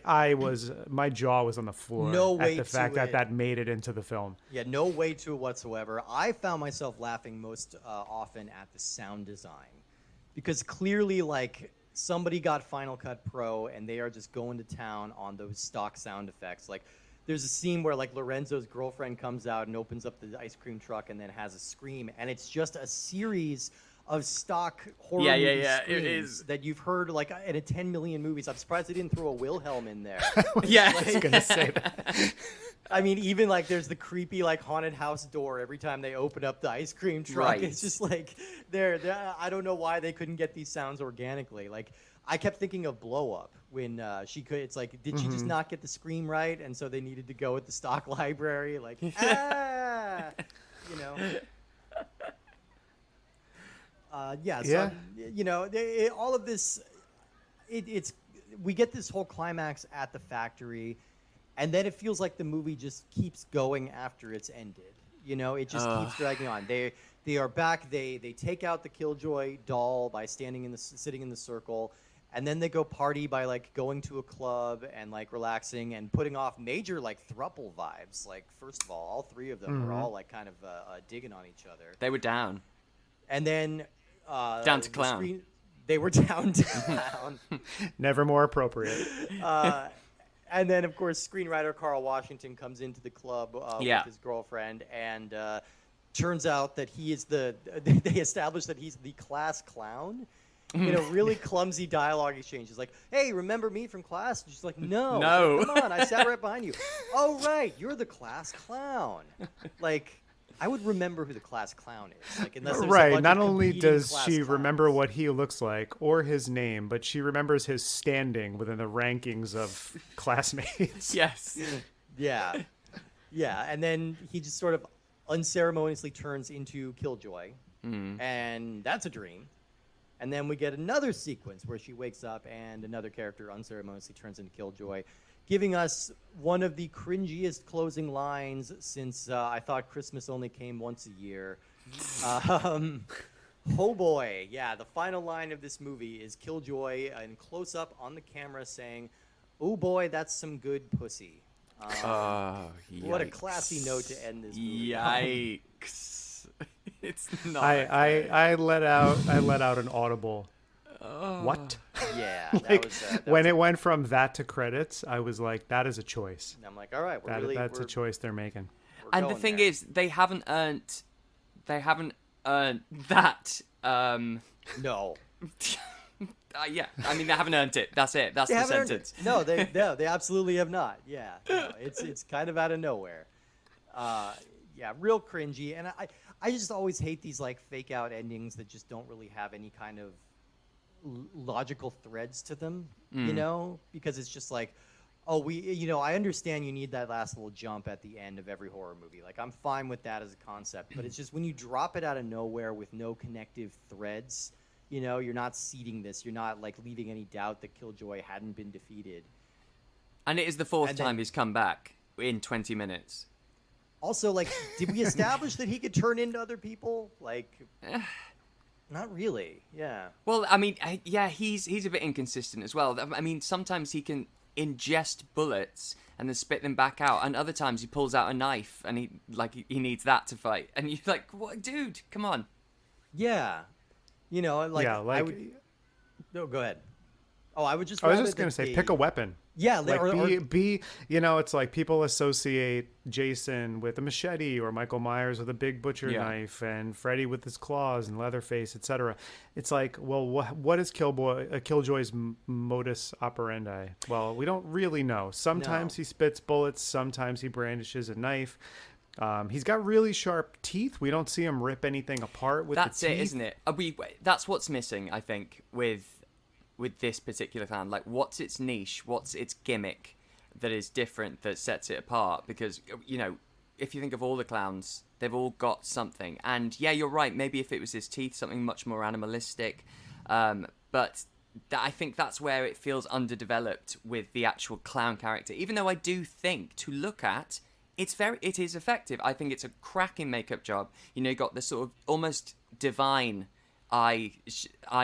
jaw was on the floor at the fact that made it into the film. Yeah, no way to it whatsoever. I found myself laughing most often at the sound design because clearly, like, somebody got Final Cut Pro and they are just going to town on those stock sound effects. Like, there's a scene where like Lorenzo's girlfriend comes out and opens up the ice cream truck and then has a scream, and it's just a series of stock horror movie screams that you've heard like in a 10 million movies. I'm surprised they didn't throw a Wilhelm in there. I was gonna say that. I mean, even like there's the creepy like haunted house door every time they open up the ice cream truck. Right. It's just like I don't know why they couldn't get these sounds organically. Like I kept thinking of Blow Up when she could. It's like, did she just not get the scream right, and so they needed to go with the stock library? Like you know. You know, all of this, we get this whole climax at the factory, and then it feels like the movie just keeps going after it's ended. You know, it just keeps dragging on. They are back. They take out the Killjoy doll by sitting in the circle, and then they go party by like going to a club and like relaxing and putting off major like throuple vibes. Like, first of all three of them were all like kind of digging on each other. They were down. And then down to clown. They were down to clown. Never more appropriate. And then, of course, screenwriter Carl Washington comes into the club with his girlfriend, and turns out that he is they establish that he's the class clown. In a really clumsy dialogue exchange. He's like, hey, remember me from class? And she's like, no. No. Come on, I sat right behind you. Oh, right, you're the class clown. Like, I would remember who the class clown is. Like, unless there's a Right. bunch Not of only competing does class she clowns. remember what he looks like or his name, but she remembers his standing within the rankings of classmates. Yes. Yeah. Yeah, and then he just sort of unceremoniously turns into Killjoy, and that's a dream. And then we get another sequence where she wakes up and another character unceremoniously turns into Killjoy, giving us one of the cringiest closing lines since I thought Christmas only came once a year. Oh boy, yeah, the final line of this movie is Killjoy in close up on the camera saying, "Oh boy, that's some good pussy." What a classy note to end this movie. Yikes! It's not. I let out an audible. What? Yeah, Like, that when was, it went from that to credits, I was like, that is a choice. I'm like, all right, That's a choice they're making. And the thing is, they haven't earned that. No. Yeah, I mean they haven't earned it. That's it. That's the sentence. No, they absolutely have not. Yeah, no, it's kind of out of nowhere. Yeah, real cringy, and I just always hate these like fake out endings that just don't really have any kind of logical threads to them, you know, because it's just like, oh, I understand you need that last little jump at the end of every horror movie. Like, I'm fine with that as a concept, but it's just when you drop it out of nowhere with no connective threads, you know, you're not seeding this. You're not like leaving any doubt that Killjoy hadn't been defeated. And it is the fourth time he's come back in 20 minutes. Also, like, did we establish that he could turn into other people? Like, not really. Yeah. Well, I mean, yeah, he's a bit inconsistent as well. I mean, sometimes he can ingest bullets and then spit them back out, and other times he pulls out a knife and he needs that to fight. And you're like, what, dude? Come on. Yeah. You know, like, yeah, like, no, go ahead. Oh, I was just gonna say, pick a weapon. Yeah, like be you know, it's like people associate Jason with a machete or Michael Myers with a big butcher knife and Freddy with his claws and Leatherface, etc. It's like, well, what is Killjoy's modus operandi? Well, we don't really know. Sometimes he spits bullets, sometimes he brandishes a knife. He's got really sharp teeth. We don't see him rip anything apart with the teeth. That's it, isn't it? That's what's missing, I think, with this particular clown. Like, what's its niche? What's its gimmick that is different, that sets it apart? Because, you know, if you think of all the clowns, they've all got something. And yeah, you're right. Maybe if it was his teeth, something much more animalistic. But I think that's where it feels underdeveloped with the actual clown character. Even though I do think, to look at, it is effective. I think it's a cracking makeup job. You know, you got this sort of almost divine eye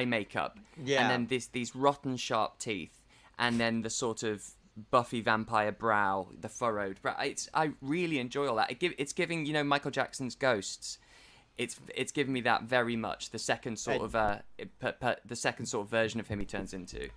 makeup, and then these rotten sharp teeth, and then the sort of Buffy vampire brow, the furrowed brow. I really enjoy all that. It's giving, you know, Michael Jackson's Ghosts. It's giving me that very much. The second sort of the second sort of version of him he turns into.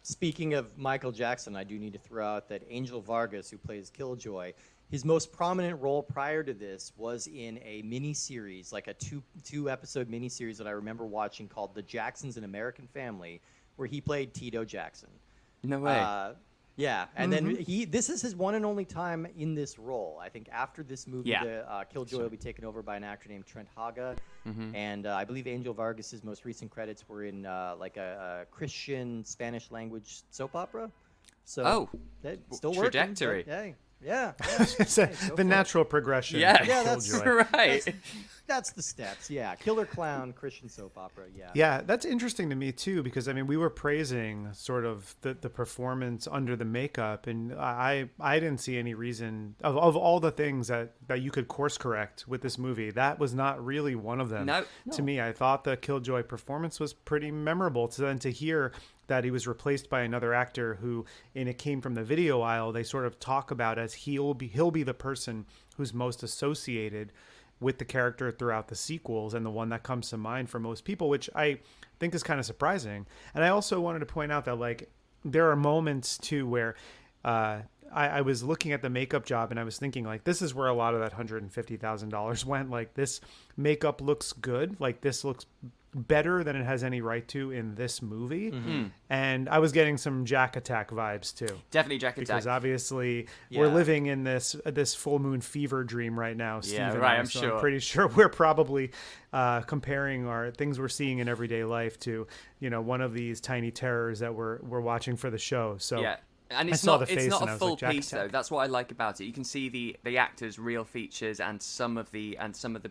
Speaking of Michael Jackson, I do need to throw out that Angel Vargas, who plays Killjoy, his most prominent role prior to this was in a mini-series, like a two-episode mini-series that I remember watching called The Jacksons: An American Family, where he played Tito Jackson. No way. Yeah, and then this is his one and only time in this role. I think after this movie, Killjoy will be taken over by an actor named Trent Haga, and I believe Angel Vargas's most recent credits were in like a Christian Spanish language soap opera. So that still working. Trajectory. Hey. Yeah. It's the natural progression. Yeah, that's right. That's the steps. Yeah, killer clown, Christian soap opera. Yeah. Yeah, that's interesting to me too, because I mean, we were praising sort of the performance under the makeup, and I didn't see any reason of all the things that you could course correct with this movie. That was not really one of them. No. To me, I thought the Killjoy performance was pretty memorable. So then to hear that he was replaced by another actor who, and it came from the video aisle, they sort of talk about as he'll be the person who's most associated with the character throughout the sequels, and the one that comes to mind for most people, which I think is kind of surprising. And I also wanted to point out that, like, there are moments too where I was looking at the makeup job and I was thinking, like, this is where a lot of that $150,000 went. Like, this makeup looks good. Like, this looks better than it has any right to in this movie. And I was getting some Jack Attack vibes too. Definitely Jack Attack. Because obviously we're living in this full moon fever dream right now, Steve. Yeah, right, I'm sure. I'm pretty sure we're probably comparing our things we're seeing in everyday life to, you know, one of these tiny terrors that we're watching for the show. So And I it's saw not the it's face not and a I was full like, Jack piece though. Attack. That's what I like about it. You can see the actors' real features and some of the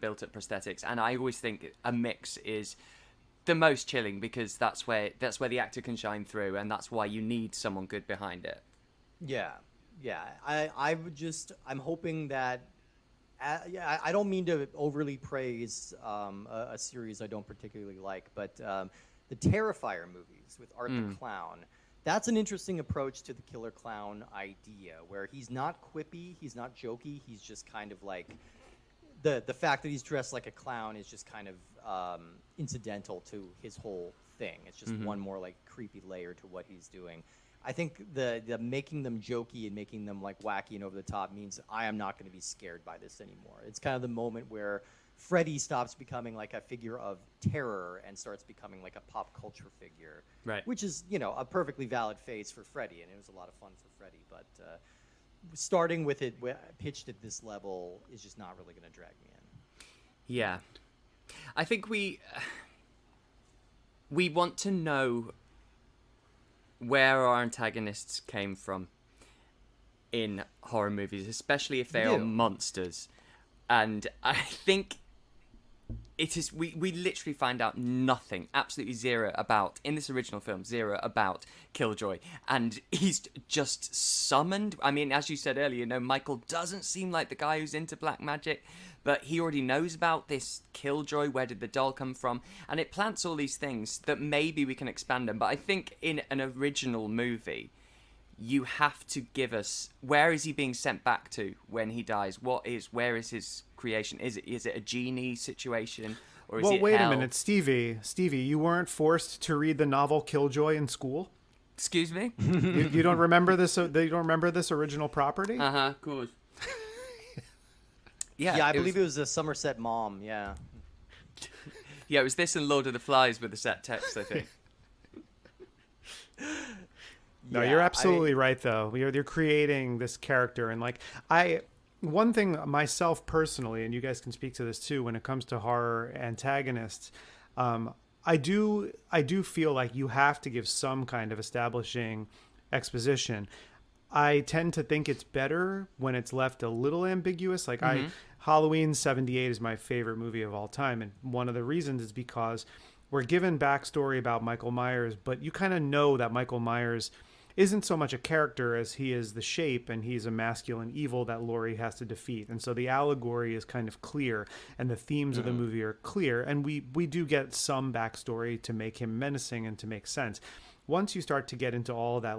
built-up prosthetics. And I always think a mix is the most chilling because that's where the actor can shine through, and that's why you need someone good behind it. Yeah, yeah. I'm hoping that. I don't mean to overly praise a series I don't particularly like, but the Terrifier movies with Art the Clown. That's an interesting approach to the killer clown idea, where he's not quippy, he's not jokey, he's just kind of like the fact that he's dressed like a clown is just kind of incidental to his whole thing. It's just one more like creepy layer to what he's doing. I think the making them jokey and making them like wacky and over the top means I am not going to be scared by this anymore. It's kind of the moment where Freddy stops becoming like a figure of terror and starts becoming like a pop culture figure, Right. which is, a perfectly valid phase for Freddy, and it was a lot of fun for Freddy. But starting with it pitched at this level is just not really going to drag me in. Yeah, I think we want to know where our antagonists came from in horror movies, especially if they are monsters. And I think it is we literally find out nothing, absolutely zero in this original film, zero about Killjoy. And he's just summoned. I mean, as you said earlier, Michael doesn't seem like the guy who's into black magic, but he already knows about this Killjoy. Where did the doll come from? And it plants all these things that maybe we can expand on. But I think in an original movie, you have to give us, where is he being sent back to when he dies? Where is his creation? Is it a genie situation, or is it wait hell? a minute, Stevie, you weren't forced to read the novel Killjoy in school? Excuse me? You don't remember this? You don't remember this original property? Good. Yeah, I believe it was a Somerset Maugham. Yeah. Yeah, it was this and Lord of the Flies with the set text, I think. No, you're absolutely right, though. You're creating this character, and one thing myself personally, and you guys can speak to this too, when it comes to horror antagonists, I do feel like you have to give some kind of establishing exposition. I tend to think it's better when it's left a little ambiguous. Halloween 78 is my favorite movie of all time, and one of the reasons is because we're given backstory about Michael Myers, but you kind of know that Michael Myers isn't so much a character as he is the shape, and he's a masculine evil that Laurie has to defeat. And so the allegory is kind of clear, and the themes of the movie are clear, and we do get some backstory to make him menacing and to make sense. Once you start to get into all of that,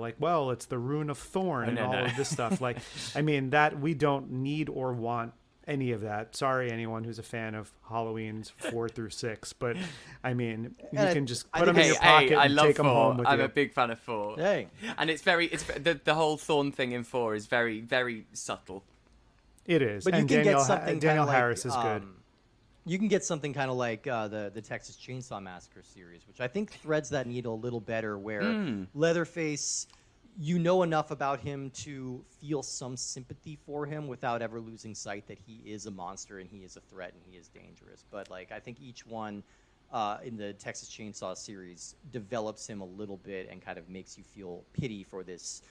it's the rune of Thorn and all of this stuff, that we don't need or want any of that. Sorry, anyone who's a fan of Halloween's 4 through 6, but you can just put them in your pocket and take them home with you. I'm a big fan of 4. Hey. And it's the whole Thorn thing in 4 is very, very subtle. It is. But and you can Danielle, get something Danielle kinda Harris is good. You can get something kind of like the Texas Chainsaw Massacre series, which I think threads that needle a little better, where Leatherface, you know enough about him to feel some sympathy for him without ever losing sight that he is a monster and he is a threat and he is dangerous. But I think each one in the Texas Chainsaw series develops him a little bit and kind of makes you feel pity for this,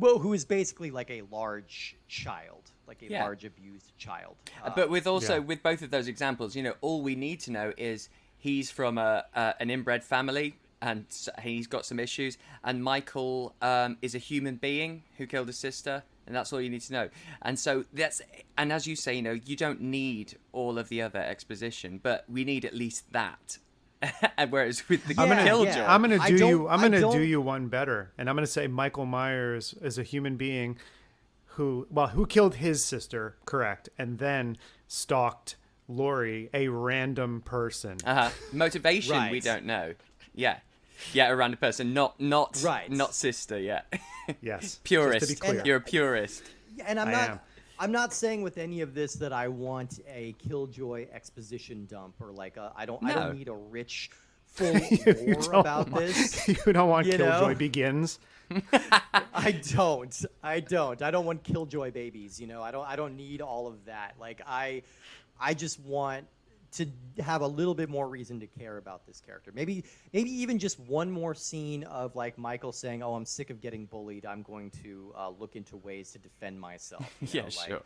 who is basically like a large child, large abused child. But with both of those examples, all we need to know is he's from an inbred family, and he's got some issues, and Michael is a human being who killed his sister, and that's all you need to know. And so and as you say, you don't need all of the other exposition, but we need at least that. Whereas with the Killjoy, I'm gonna do you one better, and I'm gonna say Michael Myers is a human being who killed his sister, correct, and then stalked Laurie, a random person. Motivation, Right. we don't know. Yeah, a random person, not Right. not sister. Yeah. Yes. Purist. Just to be clear. You're a purist. And am. I'm not saying with any of this that I want a Killjoy exposition dump or I don't need a rich full lore about this. You don't want you Killjoy know? Begins. I don't. I don't want Killjoy babies. I don't need all of that. I just want to have a little bit more reason to care about this character. Maybe even just one more scene of like Michael saying, "Oh, I'm sick of getting bullied. I'm going to look into ways to defend myself." Yeah, sure.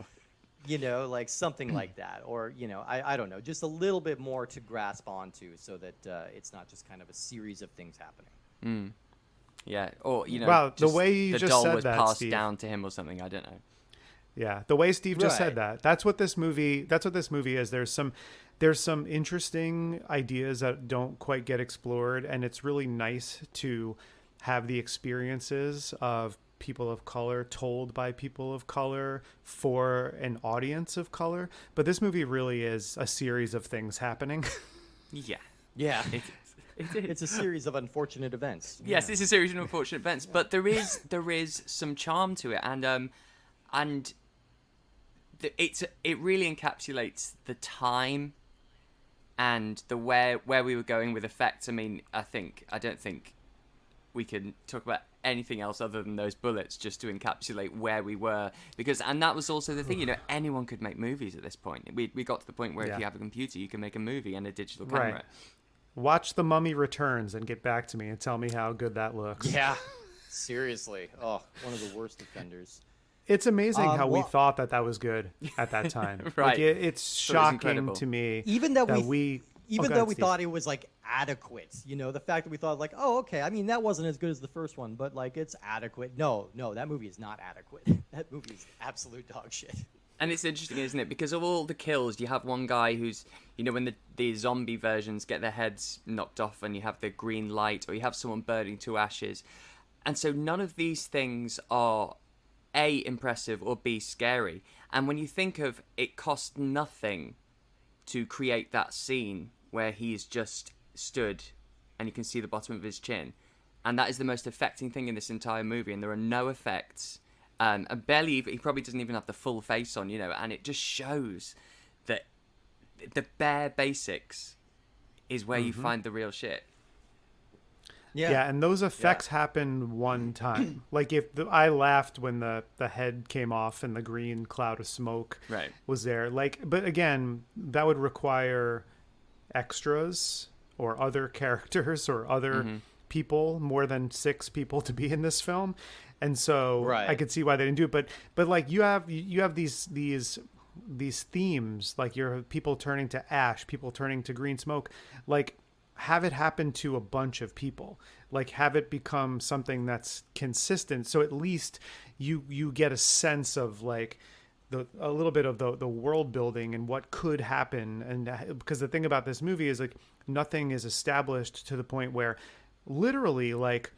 Like something like that, or I don't know, just a little bit more to grasp onto, so that it's not just kind of a series of things happening. Yeah, or Wow, the just way you the just doll said was that, passed Steve. down to him or something. I don't know. Yeah, the way Steve just said Right. that. That's what this movie is. There's some interesting ideas that don't quite get explored, and it's really nice to have the experiences of people of color told by people of color for an audience of color. But this movie really is a series of things happening. Yeah, Yeah. it is. It is. It's a series of unfortunate events. Yes, it's a series of unfortunate events, but there is some charm to it, and it really encapsulates the time and the where we were going with effects. I mean, I don't think we can talk about anything else other than those bullets just to encapsulate where we were, and that was also the thing. Anyone could make movies at this point. We got to the point where if you have a computer, you can make a movie and a digital camera. Right. Watch The Mummy Returns and get back to me and tell me how good that looks. Yeah. Seriously. Oh, one of the worst offenders. It's amazing how we well- thought that was good at that time. Right. Like it's So it was shocking incredible. to me Even that we we Oh, go though ahead, we Steve. thought it was like adequate, the fact that we thought like, oh, okay, I mean that wasn't as good as the first one, but like it's adequate. No, that movie is not adequate. That movie is absolute dog shit. And it's interesting, isn't it? Because of all the kills, you have one guy who's, when the zombie versions get their heads knocked off and you have the green light, or you have someone burning to ashes. And so none of these things are A, impressive, or B, scary. And when you think of it cost nothing to create that scene where he's just stood and you can see the bottom of his chin. And that is the most affecting thing in this entire movie, and there are no effects. And barely, he probably doesn't even have the full face on, and it just shows that the bare basics is where you find the real shit. Yeah, and those effects happen one time. Like I laughed when the head came off and the green cloud of smoke Right. was there. Like, but again, that would require extras or other characters or other people, more than 6 people to be in this film. And so Right. I could see why they didn't do it. But like you have these themes, like your people turning to ash, people turning to green smoke, like have it happen to a bunch of people, like have it become something that's consistent. So at least you get a sense of like a little bit of the world building and what could happen. And because the thing about this movie is like nothing is established to the point where literally like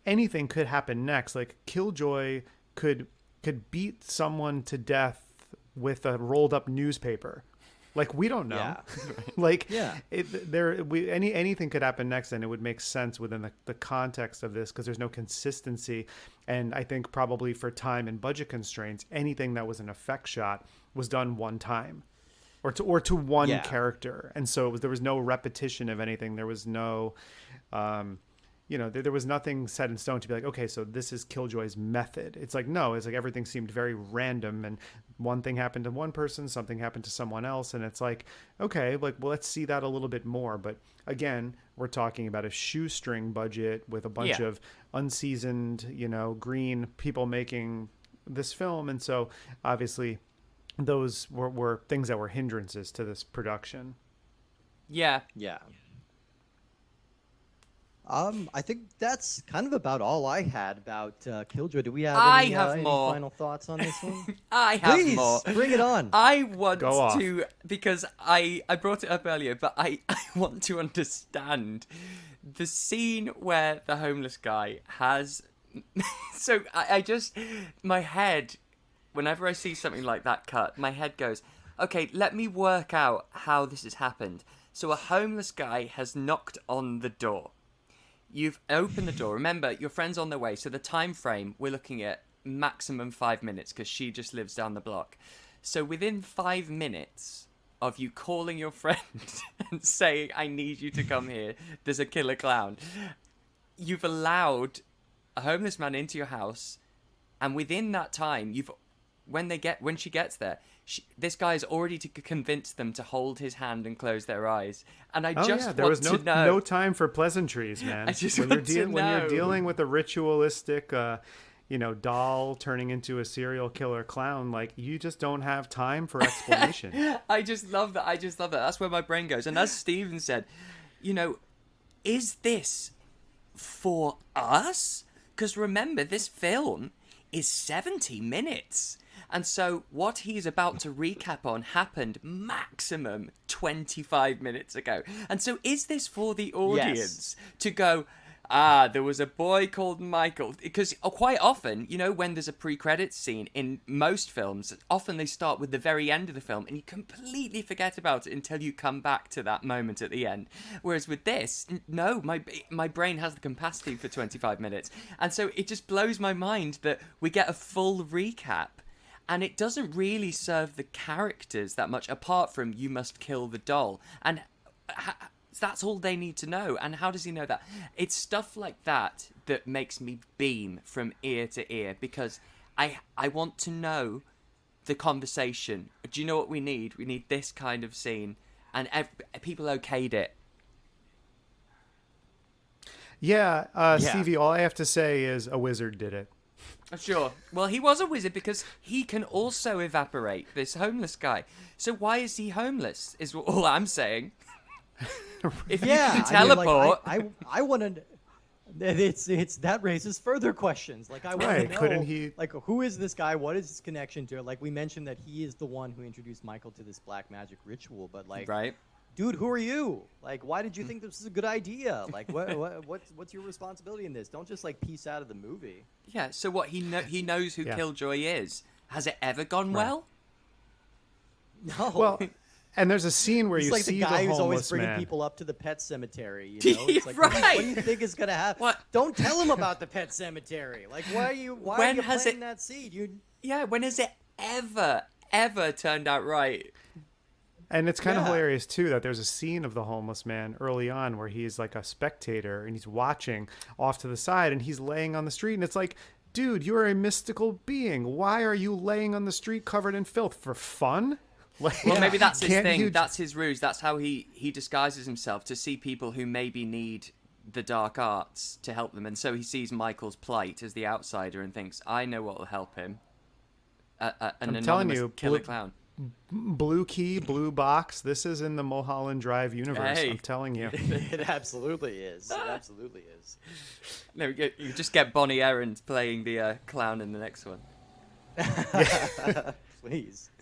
anything could happen next. Like Killjoy could beat someone to death with a rolled up newspaper. Like we don't know. Yeah. Like Yeah. anything could happen next, and it would make sense within the context of this because there's no consistency. And I think probably for time and budget constraints, anything that was an effect shot was done one time, or to one character, and so there was no repetition of anything. There was no. There was nothing set in stone to be like, okay, so this is Killjoy's method. It's like, no, it's like everything seemed very random, and one thing happened to one person, something happened to someone else, and it's like, okay, like, well, let's see that a little bit more. But again, we're talking about a shoestring budget with a bunch of unseasoned, green people making this film, and so obviously those were things that were hindrances to this production. Yeah. Yeah. I think that's kind of about all I had about Killjoy. Do we have any more. final thoughts on this one? I have Please, more. bring it on. I want Go off. to, because I brought it up earlier, but I want to understand the scene where the homeless guy has. So I just, my head, whenever I see something like that cut, my head goes, okay, let me work out how this has happened. So a homeless guy has knocked on the door. You've opened the door. Remember, your friend's on their way. So the time frame, we're looking at maximum 5 minutes because she just lives down the block. So within 5 minutes of you calling your friend and saying, I need you to come here, there's a killer clown, you've allowed a homeless man into your house. And within that time, you've when she gets there, this guy's already to convince them to hold his hand and close their eyes. And I there was no time for pleasantries, man. I just when want to know. When you're dealing with a ritualistic, doll turning into a serial killer clown, like, you just don't have time for explanation. I just love that. That's where my brain goes. And as Steven said, is this for us? Because remember, this film is 70 minutes. And so what he's about to recap on happened maximum 25 minutes ago. And so is this for the audience to go, there was a boy called Michael? Because quite often, when there's a pre-credits scene in most films, often they start with the very end of the film and you completely forget about it until you come back to that moment at the end. Whereas with this, no, my brain has the capacity for 25 minutes. And so it just blows my mind that we get a full recap. And it doesn't really serve the characters that much, apart from you must kill the doll. And that's all they need to know. And how does he know that? It's stuff like that that makes me beam from ear to ear, because I want to know the conversation. Do you know what we need? We need this kind of scene. And people okayed it. Yeah, Stevie, all I have to say is a wizard did it. Sure. Well, he was a wizard because he can also evaporate, this homeless guy. So why is he homeless, is all I'm saying. If you can teleport... I want to... It's that raises further questions. Like, I want to know, couldn't he... like, who is this guy? What is his connection to it? Like, we mentioned that he is the one who introduced Michael to this black magic ritual, but, like... Right. Dude, who are you? Like, why did you think this is a good idea? Like, what's your responsibility in this? Don't just, like, piece out of the movie. Yeah, so what, he knows who Killjoy is. Has it ever gone well? No. Well, and there's a scene where it's you like see the guy who's always homeless bringing man. people up to the pet cemetery, It's like, right. what do you think is going to happen? What? Don't tell him about the pet cemetery. Like, why are you planting that seed? Yeah, when has it ever turned out right? And it's kind of hilarious, too, that there's a scene of the homeless man early on where he's like a spectator and he's watching off to the side and he's laying on the street. And it's like, dude, you're a mystical being. Why are you laying on the street covered in filth? For fun? Like, Well, maybe that's his thing. That's his ruse. That's how he disguises himself, to see people who maybe need the dark arts to help them. And so he sees Michael's plight as the outsider and thinks, I know what will help him. An anonymous killer clown. Blue key, blue box. This is in the Mulholland Drive universe. Hey. I'm telling you. It absolutely is. It absolutely is. No, you just get Bonnie Aaron playing the clown in the next one. Please.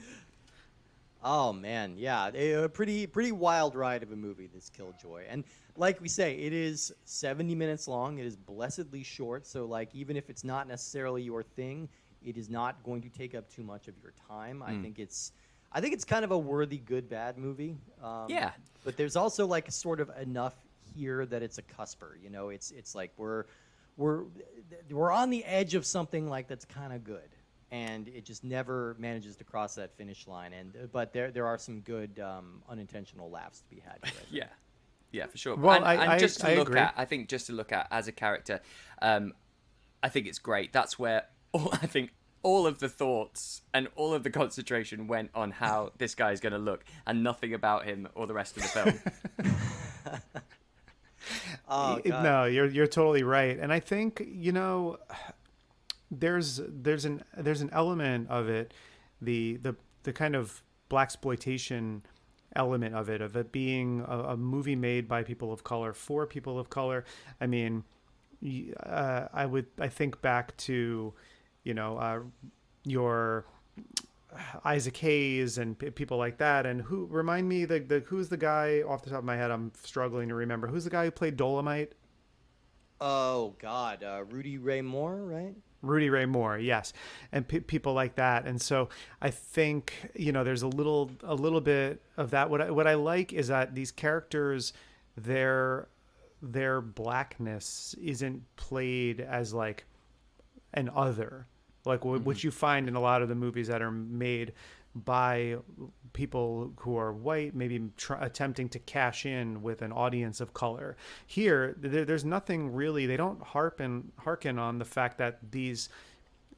Oh man, yeah, a pretty wild ride of a movie, this Killjoy. And like we say, it is 70 minutes long. It is blessedly short. So like, even if it's not necessarily your thing, it is not going to take up too much of your time. I think it's kind of a worthy good bad movie. Yeah. But there's also like sort of enough here that it's a cusper. It's like we're on the edge of something like that's kind of good, and it just never manages to cross that finish line. But there are some good unintentional laughs to be had here. Yeah, for sure. Well, I agree. I think just to look at as a character, I think it's great. That's where I think all of the thoughts and all of the concentration went on how this guy is going to look, and nothing about him or the rest of the film. Oh, God. No, you're totally right. And I think, there's an element of it, the kind of blaxploitation element of it being a movie made by people of color for people of color. I mean, I think back to, your Isaac Hayes and people like that. And who remind me who's the guy off the top of my head? I'm struggling to remember. Who's the guy who played Dolomite? Oh God, Rudy Ray Moore, right? Rudy Ray Moore, yes, and people like that. And so I think there's a little bit of that. What I like is that these characters, their blackness isn't played as like an other, like which you find in a lot of the movies that are made by people who are white, maybe attempting to cash in with an audience of color. Here, there's nothing really. They don't harken on the fact that these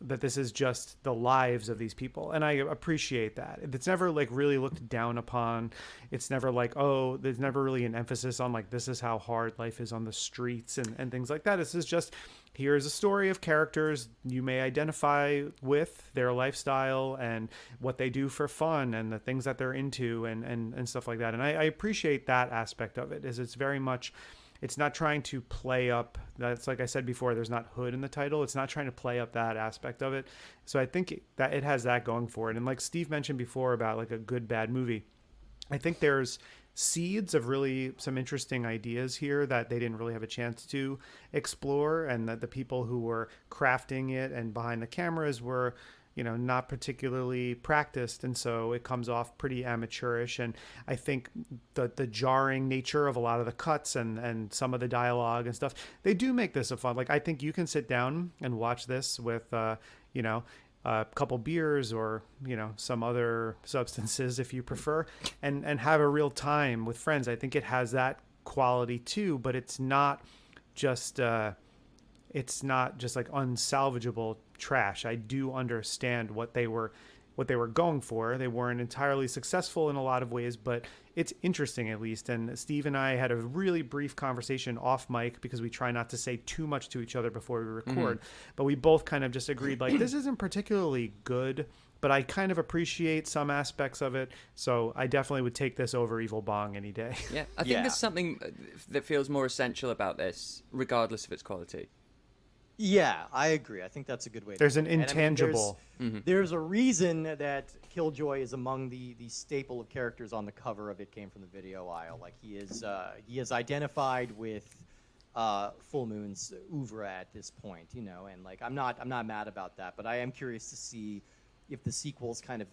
that this is just the lives of these people, and I appreciate that. It's never like really looked down upon. It's never like, oh, there's never really an emphasis on like this is how hard life is on the streets and things like that. This is just, here's a story of characters you may identify with, their lifestyle and what they do for fun and the things that they're into and stuff like that. And I appreciate that aspect of it. Is it's very much, it's not trying to play up, that's like I said before, there's not hood in the title. It's not trying to play up that aspect of it. So I think that it has that going for it. And like Steve mentioned before about like a good, bad movie, I think there's seeds of really some interesting ideas here that they didn't really have a chance to explore, and that the people who were crafting it and behind the cameras were, not particularly practiced, and so it comes off pretty amateurish. And I think the jarring nature of a lot of the cuts and some of the dialogue and stuff, they do make this a fun, like I think you can sit down and watch this with a couple beers or some other substances if you prefer, and have a real time with friends. I think it has that quality too, but it's not just like unsalvageable trash. I do understand what they were going for. They weren't entirely successful in a lot of ways, but it's interesting at least. And Steve and I had a really brief conversation off mic because we try not to say too much to each other before we record. But we both kind of just agreed like this isn't particularly good, but I kind of appreciate some aspects of it. So I definitely would take this over Evil Bong any day. Yeah, I think there's something that feels more essential about this, regardless of its quality. Yeah, I agree. I think that's a good way. There's an intangible. There's a reason that Killjoy is among the staple of characters on the cover of It Came from the Video Aisle. Like he is identified with Full Moon's oeuvre at this point, and like I'm not mad about that, but I am curious to see if the sequels kind of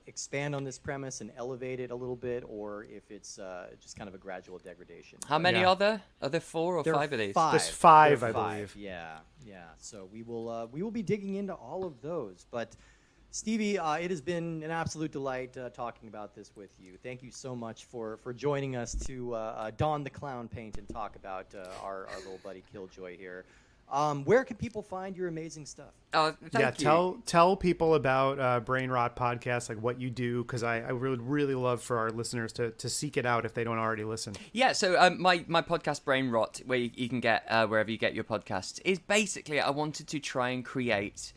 expand on this premise and elevate it a little bit, or if it's just kind of a gradual degradation. How many are there? Are there 4 or There 5 of these? There's 5, There are I 5. believe. Yeah. So we will be digging into all of those. But Stevie, it has been an absolute delight talking about this with you. Thank you so much for joining us to don the clown paint and talk about our little buddy Killjoy here. Where can people find your amazing stuff? Thank you. Tell people about Brain Rot Podcast, like what you do, because I would really love for our listeners to seek it out if they don't already listen. Yeah, so my podcast Brain Rot, where you can get wherever you get your podcasts, is basically I wanted to try and create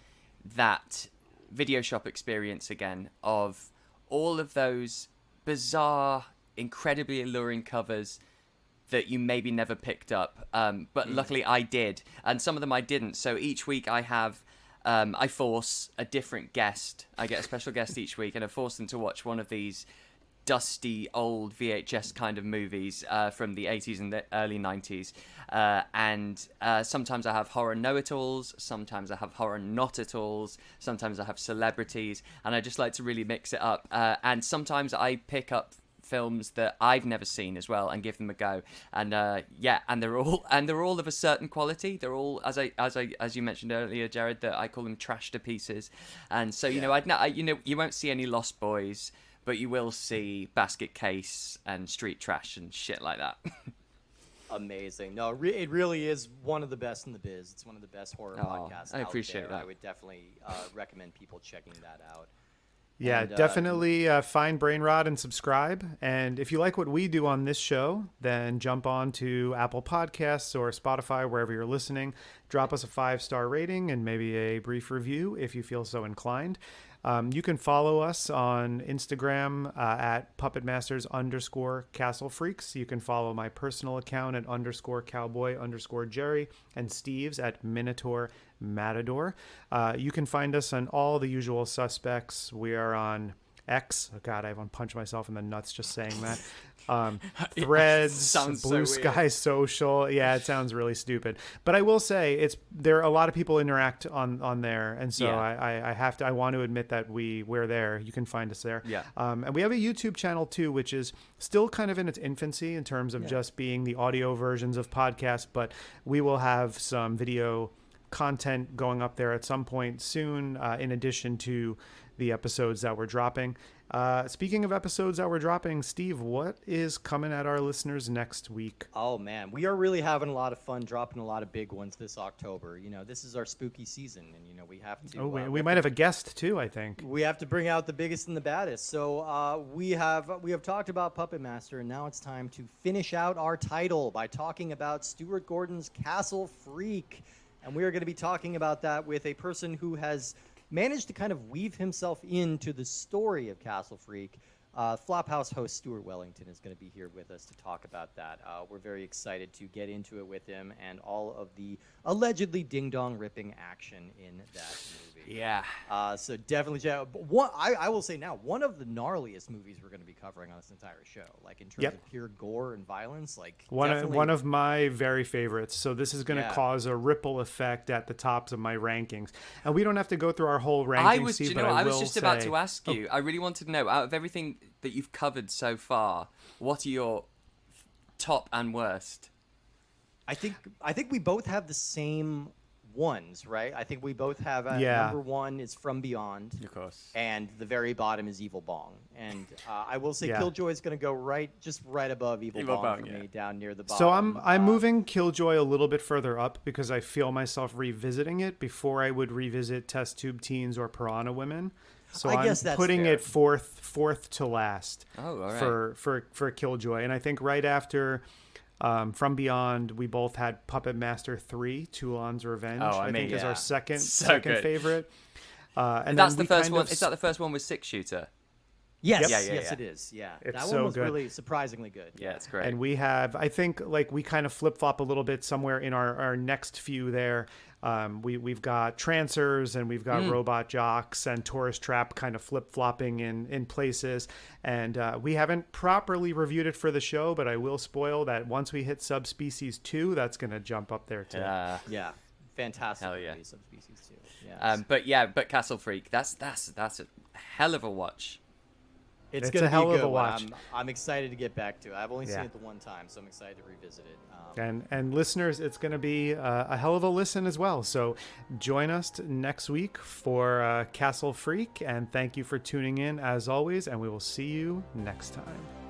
that video shop experience again of all of those bizarre, incredibly alluring covers that you maybe never picked up, but luckily I did, and some of them I didn't. So each week I have, I force a different guest. I get a special guest each week, and I force them to watch one of these dusty old VHS kind of movies from the 80s and the early 90s. And sometimes I have horror know-it-alls, sometimes I have horror not-at-alls, sometimes I have celebrities, and I just like to really mix it up. And sometimes I pick up films that I've never seen as well and give them a go, and and they're all of a certain quality. They're all, as you mentioned earlier, Jared, that I call them trash to pieces. And so you won't see any Lost Boys, but you will see Basket Case and Street Trash and shit like that. Amazing. No, it really is one of the best in the biz. It's one of the best horror podcasts I appreciate out there. that. I would definitely recommend people checking that out. Yeah, And, definitely find Brain Rot and subscribe. And if you like what we do on this show, then jump on to Apple Podcasts or Spotify, wherever you're listening. Drop us a 5-star rating and maybe a brief review if you feel so inclined. You can follow us on Instagram at puppetmasters_Castle Freaks. You can follow my personal account at _cowboy_Jerry, and Steve's at Minotaur Matador. You can find us on all the usual suspects. We are on X. Oh God, I want to punch myself in the nuts just saying that. Threads, Blue Sky Social. Yeah, it sounds really stupid. But I will say there are a lot of people interact on there, and so I want to admit that we're there. You can find us there. Yeah. And we have a YouTube channel too, which is still kind of in its infancy in terms of just being the audio versions of podcasts, but we will have some video content going up there at some point soon, in addition to the episodes that we're dropping. Speaking of episodes that we're dropping, Steve, what is coming at our listeners next week? Oh man, we are really having a lot of fun dropping a lot of big ones this October. This is our spooky season, and we have to. We might have a guest too, I think. We have to bring out the biggest and the baddest. So we have talked about Puppet Master, and now it's time to finish out our title by talking about Stuart Gordon's Castle Freak, and we are going to be talking about that with a person who has managed to kind of weave himself into the story of Castle Freak. Flophouse host Stuart Wellington is going to be here with us to talk about that. We're very excited to get into it with him and all of the allegedly ding-dong ripping action in that movie. Yeah. So definitely check. I will say now, one of the gnarliest movies we're going to be covering on this entire show, like in terms of pure gore and violence. Like one of my very favorites. So this is going to cause a ripple effect at the tops of my rankings, and we don't have to go through our whole rankings. I was just about to ask you. I really wanted to know, out of everything that you've covered so far, what are your top and worst? I think we both have the same ones, right? I think we both have number one is From Beyond, of course, and the very bottom is Evil Bong. And I will say Killjoy is going to go right above Evil Bong for me, down near the bottom. So I'm moving Killjoy a little bit further up because I feel myself revisiting it before I would revisit Test Tube Teens or Piranha Women. So I guess I'm putting it fourth to last for Killjoy, and I think right after From Beyond, we both had Puppet Master 3, Toulon's Revenge. I think is our second favorite. And that's the first one. Is that the first one with 6-shooter? Yes, yes, it is. Yeah, it's that so one was good. Really surprisingly good. Yeah, it's great. And we have, I think, like we kind of flip flop a little bit somewhere in our next few there. We've got Trancers and we've got Robot Jocks and Tourist Trap kind of flip flopping in places. And we haven't properly reviewed it for the show, but I will spoil that once we hit Subspecies 2, that's going to jump up there too. Yeah, fantastic. Hell yeah. Subspecies 2. But Castle Freak, that's a hell of a watch. It's going to be a hell good of a watch. I'm excited to get back to it. I've only seen it the one time, so I'm excited to revisit it. And listeners, it's going to be a hell of a listen as well. So join us next week for Castle Freak, and thank you for tuning in as always, and we will see you next time.